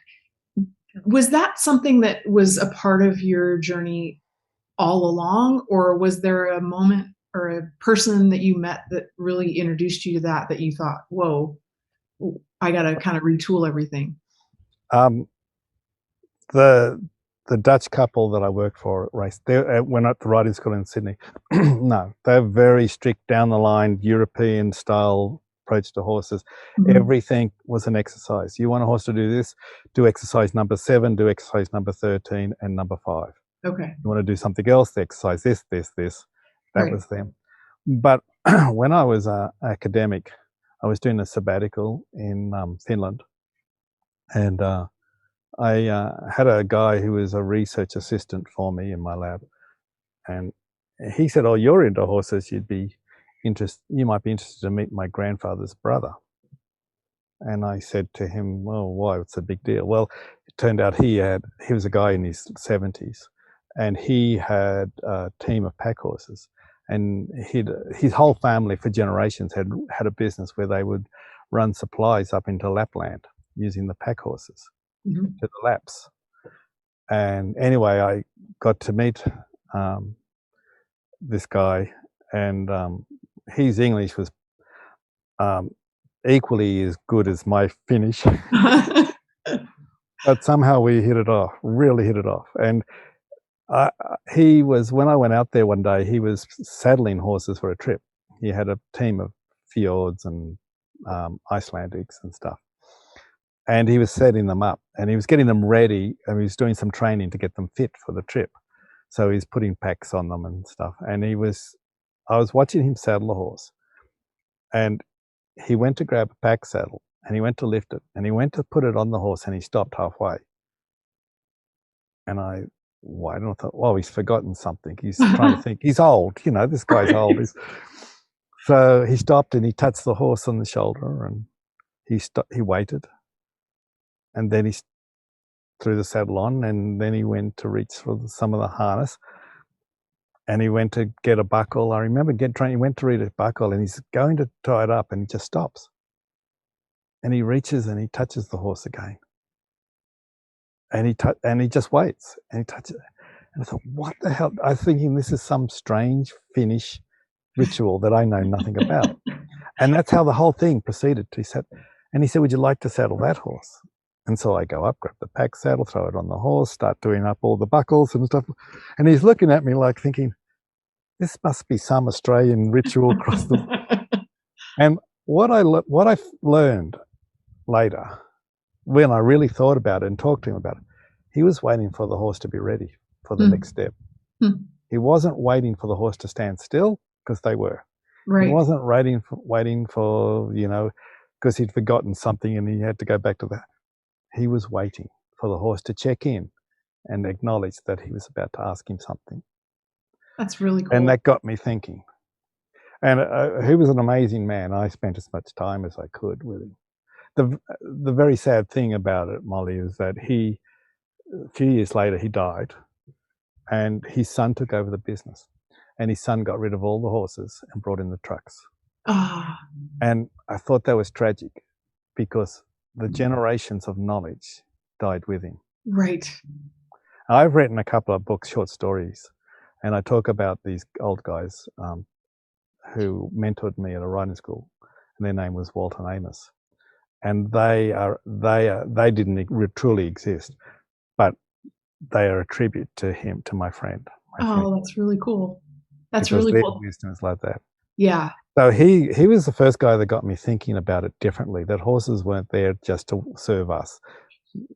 was that something that was a part of your journey all along, or was there a moment or a person that you met that really introduced you to that you thought, whoa, I got to kind of retool everything? The Dutch couple that I worked for at race, they went at the riding school in Sydney. No, they're very strict, down the line, European style approach to horses. Everything was an exercise. You want a horse to do this, do exercise number 7, do exercise number 13, and number 5. Okay. You want to do something else, exercise this. That was them. But when I was academic, I was doing a sabbatical in Finland, and I had a guy who was a research assistant for me in my lab, and he said, "Oh, you're into horses. You might be interested to meet my grandfather's brother." And I said to him, "Well, why? What's the big deal?" Well, it turned out he was a guy in his 70s, and he had a team of pack horses, and his whole family for generations had a business where they would run supplies up into Lapland using the pack horses to the Laps. And anyway, I got to meet this guy, and his English was equally as good as my Finnish. But somehow we really hit it off. And when I went out there one day, he was saddling horses for a trip. He had a team of fjords and Icelandics and stuff. And he was setting them up, and he was getting them ready, and he was doing some training to get them fit for the trip. So he's putting packs on them and stuff. And I was watching him saddle a horse, and he went to grab a pack saddle, and he went to lift it, and he went to put it on the horse, and he stopped halfway. And I thought, well, he's forgotten something. He's trying to think. He's old, this guy's old. So he stopped and he touched the horse on the shoulder, and he waited. And then he threw the saddle on, and then he went to reach for some of the harness, and he went to get a buckle. I remember he went to reach a buckle, and he's going to tie it up, and he just stops. And he reaches and he touches the horse again. And he just waits, and he touches it. And I thought, what the hell? I was thinking this is some strange Finnish ritual that I know nothing about. And that's how the whole thing proceeded. He said, would you like to saddle that horse? And so I go up, grab the pack saddle, throw it on the horse, start doing up all the buckles and stuff. And he's looking at me like thinking, this must be some Australian ritual across the... And what I learned later, when I really thought about it and talked to him about it, he was waiting for the horse to be ready for the next step. He wasn't waiting for the horse to stand still, because they were. Right. He wasn't waiting for because he'd forgotten something and he had to go back to that. He was waiting for the horse to check in and acknowledge that he was about to ask him something. That's really cool. And that got me thinking. And he was an amazing man. I spent as much time as I could with him. The very sad thing about it, Molly, is that a few years later, he died, and his son took over the business, and his son got rid of all the horses and brought in the trucks. And I thought that was tragic, because the generations of knowledge died with him. Right. I've written a couple of books, short stories, and I talk about these old guys who mentored me at a riding school, and their name was Walter and Amos. And they didn't truly exist, but they are a tribute to him, to my friend. That's really cool. That's because really cool. Wisdom is like that. Yeah. So he was the first guy that got me thinking about it differently, that horses weren't there just to serve us,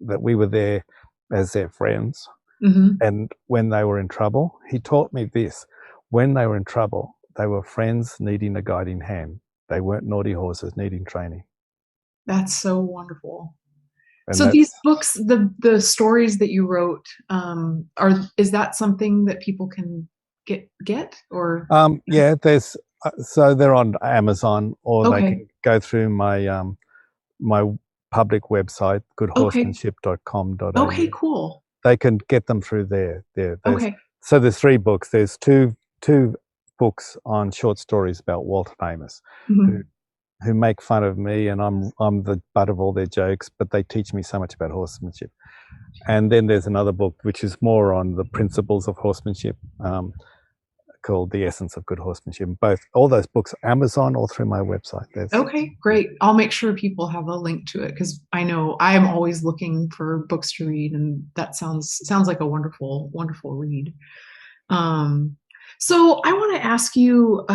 that we were there as their friends. And when they were in trouble, he taught me this: when they were in trouble, they were friends needing a guiding hand. They weren't naughty horses needing training. That's so wonderful. And so these books, the stories that you wrote, is that something that people can get or? Yeah, so they're on Amazon, or they can go through my my public website, goodhorsemanship.com.au. Okay, cool. They can get them through there. So there's 3 books. There's two books on short stories about Walter and Amos, who make fun of me, and I'm the butt of all their jokes, but they teach me so much about horsemanship. And then there's another book which is more on the principles of horsemanship, called The Essence of Good Horsemanship. All those books, Amazon or through my website. Okay, great. I'll make sure people have a link to it, because I know I am always looking for books to read, and that sounds like a wonderful read. So I want to ask you,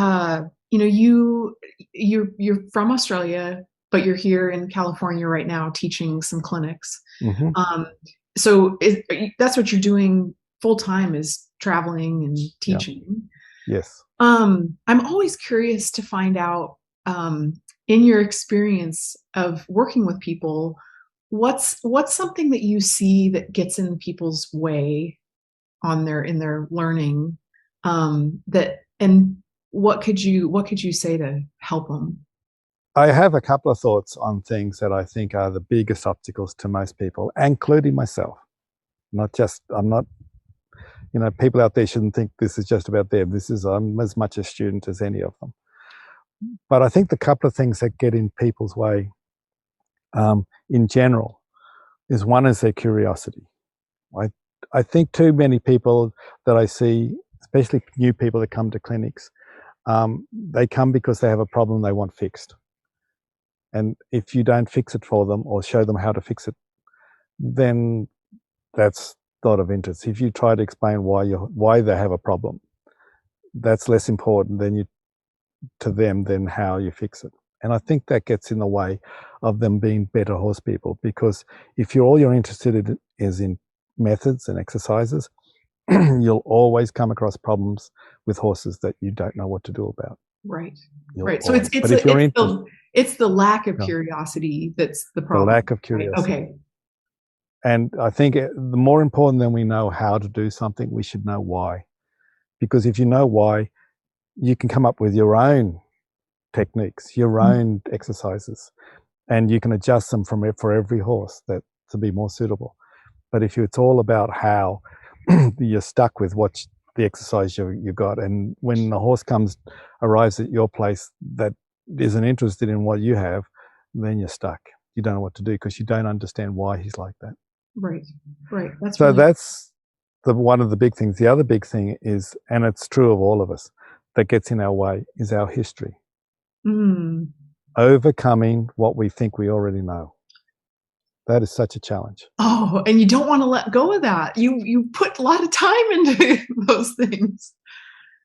you're from Australia, but you're here in California right now teaching some clinics. So that's what you're doing full time, is traveling and teaching. Yeah. Yes. I'm always curious to find out, in your experience of working with people, what's something that you see that gets in people's way in their learning, and what could you say to help them? I have a couple of thoughts on things that I think are the biggest obstacles to most people, including myself. I'm not, people out there shouldn't think this is just about them. I'm as much a student as any of them. But I think the couple of things that get in people's way, in general, one is their curiosity. I think too many people that I see, especially new people that come to clinics, they come because they have a problem they want fixed. And if you don't fix it for them or show them how to fix it, then that's not of interest. If you try to explain why they have a problem, that's less important to them than how you fix it. And I think that gets in the way of them being better horse people, because if all you're interested in is in methods and exercises, you'll always come across problems with horses that you don't know what to do about. Right. You'll Right. So always. But if you're interested, it's the lack of yeah, curiosity that's the the problem. lack of Right? curiosity. Okay. And I think the more important than we know how to do something, we should know why. Because if you know why, you can come up with your own techniques, your own exercises, and you can adjust them for every horse that to be more suitable. But if it's all about how, you're stuck with the exercise you got. And when the horse arrives at your place that isn't interested in what you have, then you're stuck. You don't know what to do because you don't understand why he's like that. Right. Right. That's So really that's one of the big things. The other big thing is, and it's true of all of us, that gets in our way is our history. Mm. Overcoming what we think we already know. That is such a challenge. Oh, and you don't want to let go of that. You put a lot of time into those things.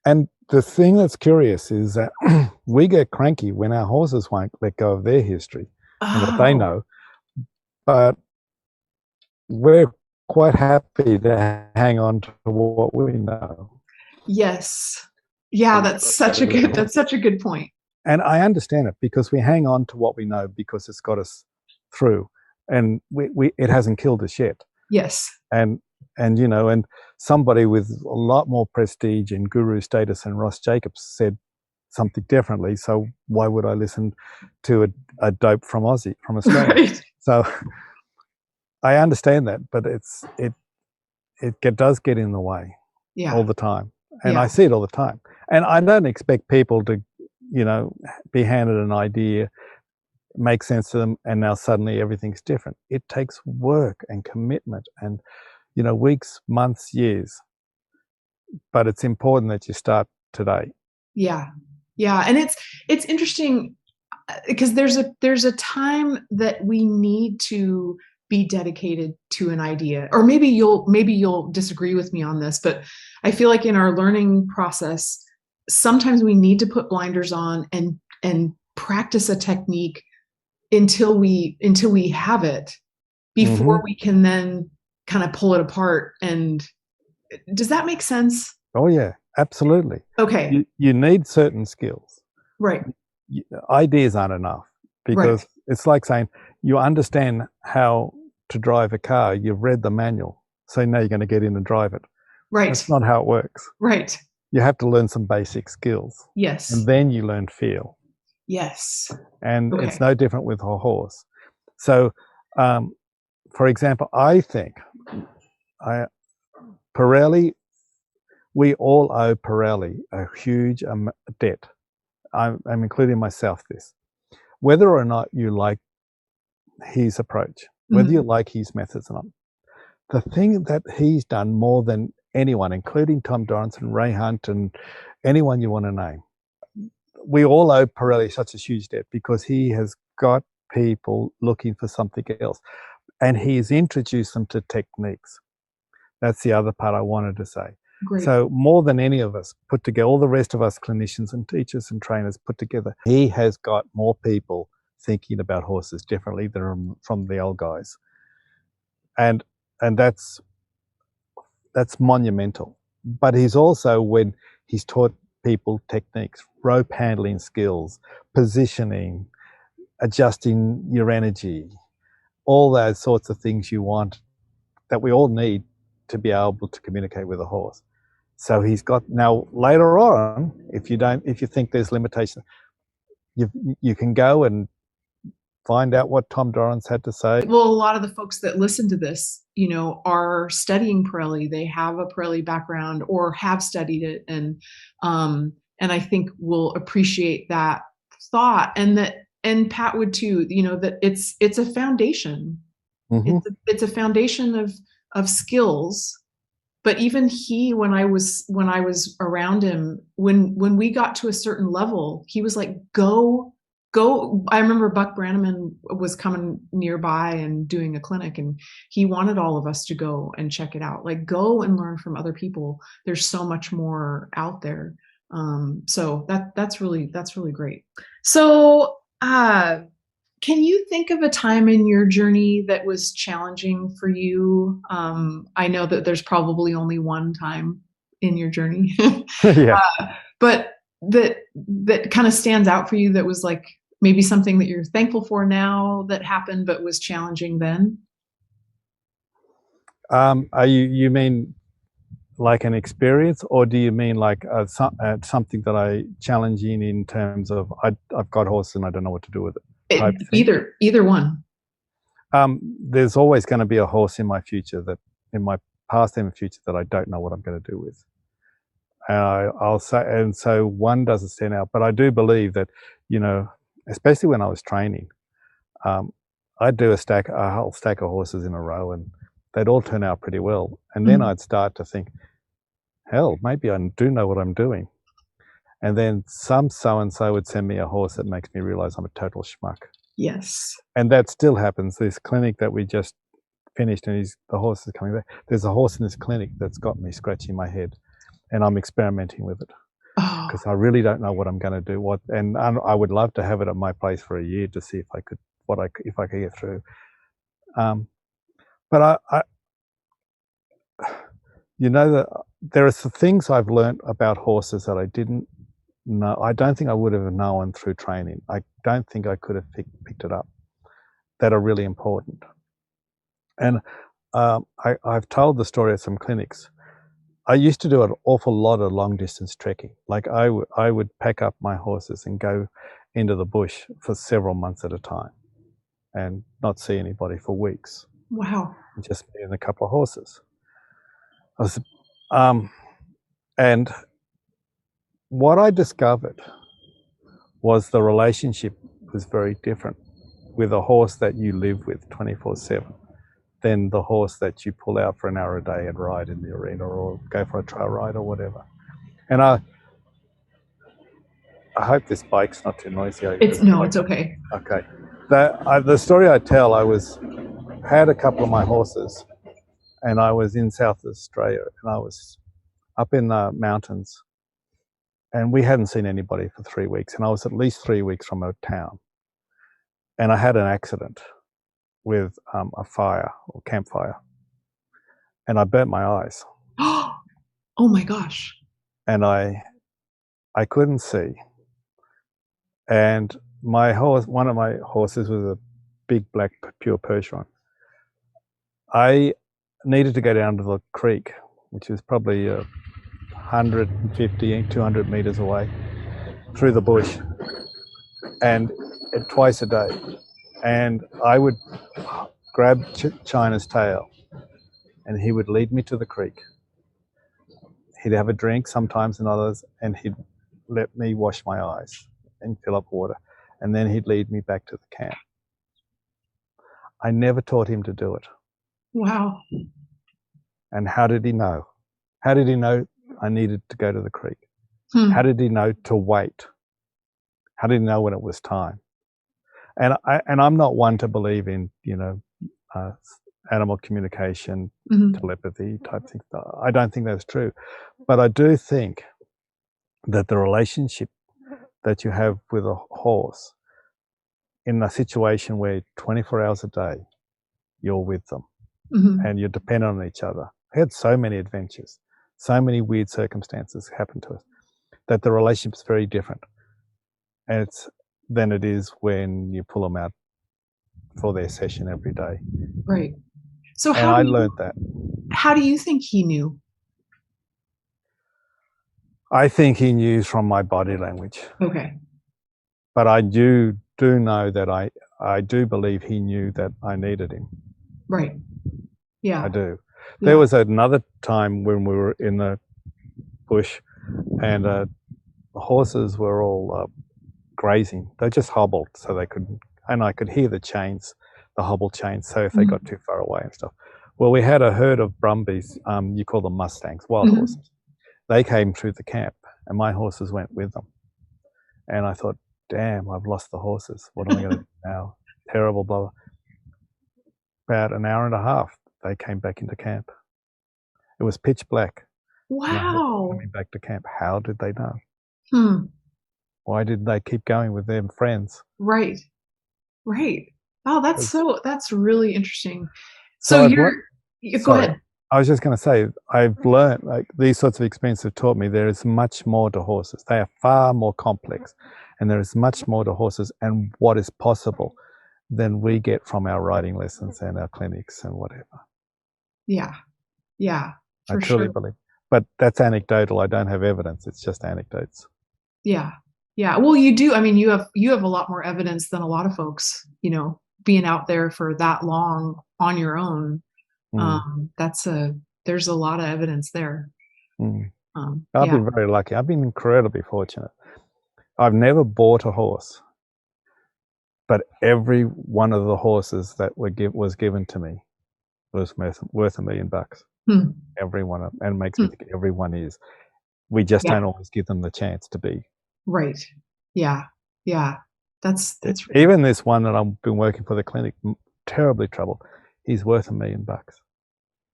And the thing that's curious is that we get cranky when our horses won't let go of their history and what they Oh, know, but we're quite happy to hang on to what we know. yes. Yeah, that's such a good point. And I understand it, because we hang on to what we know because it's got us through, and it hasn't killed us yet. Yes. And and somebody with a lot more prestige and guru status than Ross Jacobs said something differently. So why would I listen to a dope from Australia? Right. So I understand that, but it does get in the way all the time, and I see it all the time. And I don't expect people to, be handed an idea, make sense to them, and now suddenly everything's different. It takes work and commitment and weeks, months, years. But it's important that you start today. Yeah. Yeah. And it's interesting because there's a time that we need to be dedicated to an idea. Or maybe you'll disagree with me on this, but I feel like in our learning process, sometimes we need to put blinders on and practice a technique until we have it before we can then kind of pull it apart. And does that make sense? Oh yeah, absolutely. Okay. You need certain skills. Right. Ideas aren't enough, because it's like saying you understand how to drive a car, you've read the manual, so now you're going to get in and drive it. Right. That's not how it works. Right. You have to learn some basic skills. Yes. And then you learn feel. Yes. And it's no different with a horse. So, for example, I think Pirelli, we all owe Pirelli a huge debt. I'm including myself this. Whether or not you like his approach, whether you like his methods or not, the thing that he's done more than anyone, including Tom Dorrance, Ray Hunt, and anyone you want to name, we all owe Pirelli such a huge debt, because he has got people looking for something else, and he's introduced them to techniques. That's the other part I wanted to say. Great. So more than any of us put together, all the rest of us clinicians and teachers and trainers put together, he has got more people thinking about horses differently than from the old guys. And that's monumental. But he's also, when he's taught people techniques, rope handling skills, positioning, adjusting your energy, all those sorts of things you want, that we all need to be able to communicate with a horse. So he's got, now later on, if you think there's limitations, you can go and find out what Tom Dorrance had to say. Well, a lot of the folks that listen to this, are studying Pirelli. They have a Pirelli background or have studied it, and I think will appreciate that thought, and Pat would too. That it's a foundation. It's a foundation of skills. But even when I was around him, when we got to a certain level, he was like, go. I remember Buck Brannaman was coming nearby and doing a clinic, and he wanted all of us to go and check it out. Like, go and learn from other people. There's so much more out there. So that's really great. So Uh, can you think of a time in your journey that was challenging for you? I know that there's probably only one time in your journey, Yeah. but that kind of stands out for you that was like maybe something that you're thankful for now that happened but was challenging then? Are you mean like an experience, or do you mean like something that I challenging in terms of I've got horses and I don't know what to do with it type thing? Either one. There's always going to be a horse in my future that, in my past and future, that I don't know what I'm going to do with. And I'll say, and so one doesn't stand out, but I do believe that, especially when I was training, um, I'd do a whole stack of horses in a row, and they'd all turn out pretty well. And then Mhm. I'd start to think, hell, maybe I do know what I'm doing. And then some so-and-so would send me a horse that makes me realize I'm a total schmuck. Yes. And that still happens. This clinic that we just finished, and the horse is coming back. There's a horse in this clinic that's got me scratching my head, and I'm experimenting with it Oh, because I really don't know what I'm going to do. And I would love to have it at my place for a year to see if I could get through. Um, but that there are some things I've learned about horses that I didn't know. I don't think I would have known through training. I don't think I could have picked it up. That are really important. And I've told the story at some clinics. I used to do an awful lot of long distance trekking. Like I would pack up my horses and go into the bush for several months at a time and not see anybody for weeks, wow. just me and a couple of horses. I was, um, and what I discovered was the relationship was very different with a horse that you live with 24/7 than the horse that you pull out for an hour a day and ride in the arena or go for a trail ride or whatever. And I hope this bike's not too noisy. It's no, it's okay. Okay. The story I tell, had a couple of my horses, and I was in South Australia, and I was up in the mountains, and we hadn't seen anybody for 3 weeks, and I was at least 3 weeks from a town, and I had an accident with a fire or campfire, and I burnt my eyes, Oh my gosh. and I couldn't see, and one of my horses was a big black pure Percheron. I needed to go down to the creek, which is probably 150, 200 meters away, through the bush, and twice a day. And I would grab China's tail, and he would lead me to the creek. He'd have a drink sometimes and others, and he'd let me wash my eyes and fill up water. And then he'd lead me back to the camp. I never taught him to do it. Wow. And how did he know? How did he know I needed to go to the creek? Hmm. How did he know to wait? How did he know when it was time? And I'm not one to believe in, uh, animal communication, Mhm. telepathy type things. I don't think that's true. But I do think that the relationship that you have with a horse in a situation where 24 hours a day you're with them Mhm. and you're dependent on each other. I had so many adventures, so many weird circumstances happen to us, that the relationship's very different. And than it is when you pull them out for their session every day. Right. So And I learned that. how do you think he knew? I think he knew from my body language, Okay. but I do know that I do believe he knew that I needed him. Right. I Yeah. do. There Yeah. was another time when we were in the bush, and the horses were all grazing. They just hobbled so they could, and I could hear the chains, the hobble chains, so if they got too far away and stuff. Well, we had a herd of brumbies, you call them mustangs, wild Mhm. horses. They came through the camp, and my horses went with them. And I thought, damn, I've lost the horses. What am I going to do now? Terrible, blah, blah. About an hour and a half, they came back into camp. It was pitch black, and I heard them Wow. coming back to camp. How did they know? Hmm. Why did they keep going with their friends? Right. Right. Oh, that's really interesting. So So I've learned, go sorry, ahead. I was just going to say, I've learned, like, these sorts of experiences have taught me there is much more to horses. They are far more complex, and there is much more to horses and what is possible than we get from our riding lessons and our clinics and whatever. Yeah. Yeah, I for truly sure. believe. But that's anecdotal. I don't have evidence. It's just anecdotes. Yeah. Yeah. Well, you do. I mean, you have a lot more evidence than a lot of folks, being out there for that long on your own. Mm, That's there's a lot of evidence there. mm. I've Yeah. been very lucky. I've been incredibly fortunate. I've never bought a horse, but every one of the horses that was given to me was worth $1 million. Hmm. Every one of them, and it makes me Hmm. think everyone is. We just Yeah. don't always give them the chance to be. Right. Yeah. Yeah. That's Even this one that I've been working for the clinic, terribly troubled. He's worth $1 million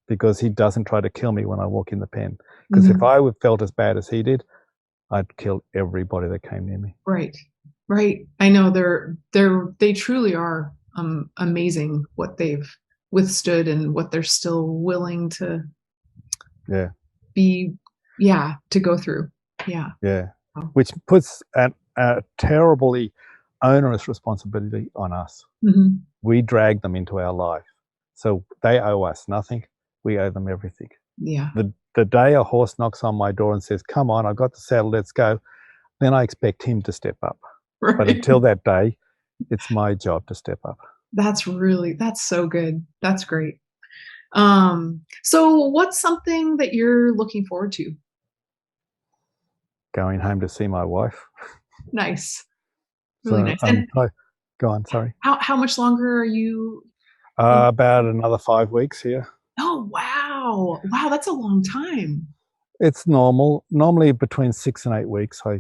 because he doesn't try to kill me when I walk in the pen. Because if mhm. I felt as bad as he did, I'd kill everybody that came near me. Right. Right. I know they truly are amazing what they've withstood and what they're still willing to Yeah, be, yeah, to go through. Yeah. yeah. Oh. Which puts a terribly onerous responsibility on us. Mhm. We drag them into our life. So they owe us nothing. We owe them everything. Yeah. The day a horse knocks on my door and says, "Come on, I've got the saddle, let's go," then I expect him to step up. But Right. until that day, it's my job to step up. That's so good. That's great. So what's something that you're looking forward to? Going home to see my wife. Nice. Really So nice. And go on, sorry. how much longer are you? About another 5 weeks here. Oh, wow. Wow, that's a long time. It's normal. Normally between 6 and 8 weeks, I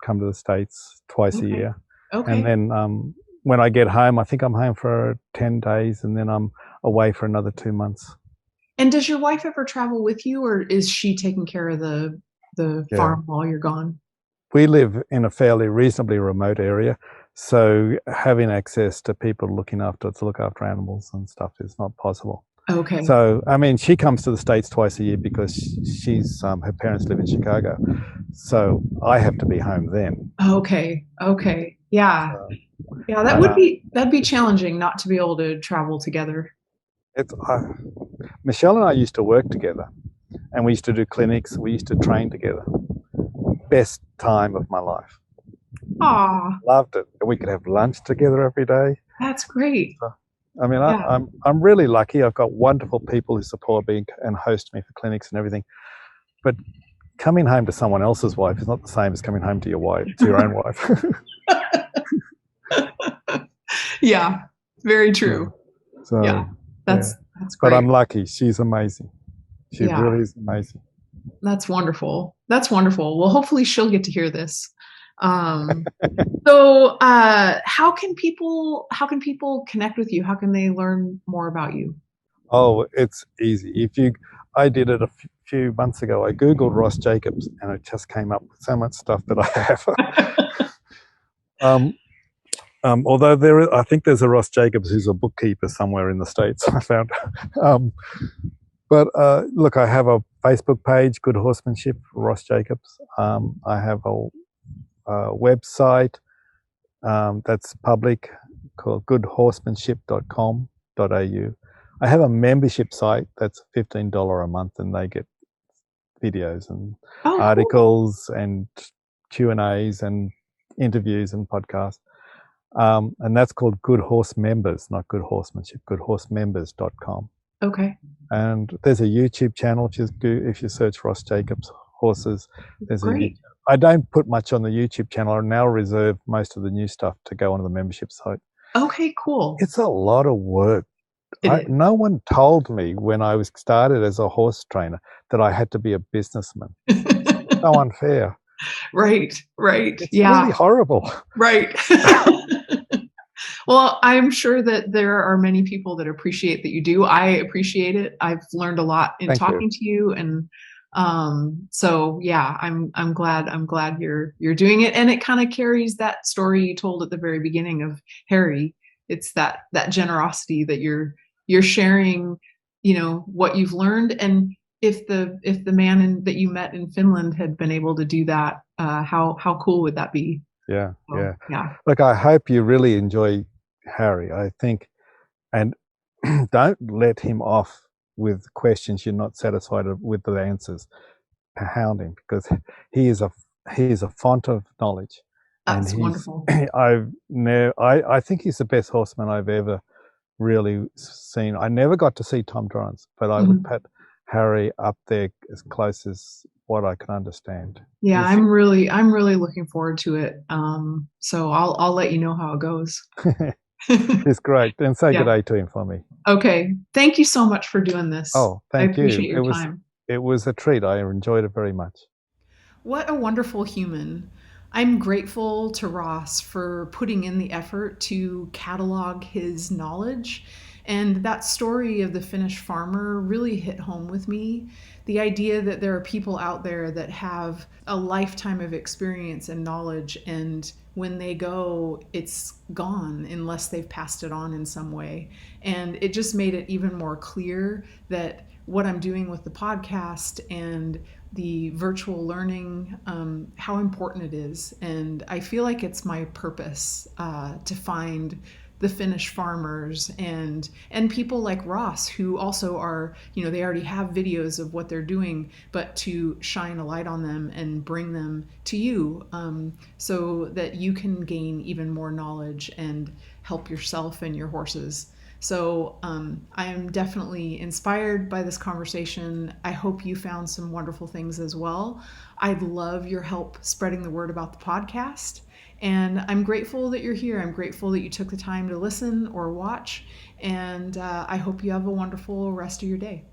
come to the States twice a Okay. year. And Okay. then when I get home, I think I'm home for 10 days and then I'm away for another 2 months. And does your wife ever travel with you, or is she taking care of the Yeah. farm while you're gone? We live in a fairly reasonably remote area. So having access to people to look after animals and stuff is not possible. Okay. So, I mean, she comes to the States twice a year because her parents live in Chicago. So I have to be home then. Okay. Okay. Yeah. So, Yeah, but that'd be challenging not to be able to travel together. it's Michelle and I used to work together, and we used to do clinics. We used to train together. Best time of my life. Aw, Loved it. We could have lunch together every day. that's great. So, I mean, Yeah. I'm really lucky. I've got wonderful people who support me and host me for clinics and everything. But coming home to someone else's wife is not the same as coming home to your own wife. Yeah. Very true. So, Yeah. yeah. That's But great. I'm lucky. She's amazing. She Yeah. really is amazing. That's wonderful. That's wonderful. Well, hopefully she'll get to hear this. Um, so how can people connect with you? How can they learn more about you? Oh, it's easy. I did it a few months ago. I Googled Ross Jacobs and it just came up with so much stuff that I have. Although I think there's a Ross Jacobs who's a bookkeeper somewhere in the States, I found. But look, I have a Facebook page, Good Horsemanship, Ross Jacobs. I have a website that's public called goodhorsemanship.com.au. I have a membership site that's $15 a month, and they get videos and Oh, cool. articles and Q&As and interviews and podcasts. And that's called Good Horse Members, not Good Horsemanship, goodhorsemembers.com. Okay. And there's a YouTube channel. If you search Ross Jacobs Horses, there's a YouTube. Great. I don't put much on the YouTube channel. I now reserve most of the new stuff to go onto the membership site. Okay, cool. It's a lot of work. It is. No one told me when I was started as a horse trainer that I had to be a businessman. So unfair. Right, right. It's Yeah, really horrible. right. Well, I'm sure that there are many people that appreciate that you do. I appreciate it. I've learned a lot in Thank you. talking to you, and So yeah, I'm glad you're doing it, and it kind of carries that story you told at the very beginning of Harry. It's that generosity that you're sharing, what you've learned. And if the man that you met in Finland had been able to do that, how cool would that be? Yeah, So yeah. yeah. Look, I hope you really enjoy Harry. I think, and don't let him off with questions you're not satisfied with the answers. Hound him, because he is a he is a font of knowledge, and That's he's wonderful. I think he's the best horseman I've ever really seen. I never got to see Tom Dorrance, but I would Mhm. put Harry up there as close as what I can understand. Yeah, He's I'm really looking forward to it. So I'll let you know how it goes. he's great, and say good Yeah. day to him for me. Okay. Thank you so much for doing this. Oh, I thank you. appreciate your time. It was a treat. I enjoyed it very much. What a wonderful human. I'm grateful to Ross for putting in the effort to catalog his knowledge. And that story of the Finnish farmer really hit home with me. The idea that there are people out there that have a lifetime of experience and knowledge, and when they go, it's gone unless they've passed it on in some way. And it just made it even more clear that what I'm doing with the podcast and the virtual learning, how important it is. And I feel like it's my purpose to find the Finnish farmers and people like Ross, who also are, they already have videos of what they're doing, but to shine a light on them and bring them to you, so that you can gain even more knowledge and help yourself and your horses. So I am definitely inspired by this conversation. I hope you found some wonderful things as well. I'd love your help spreading the word about the podcast. And I'm grateful that you're here. I'm grateful that you took the time to listen or watch. And I hope you have a wonderful rest of your day.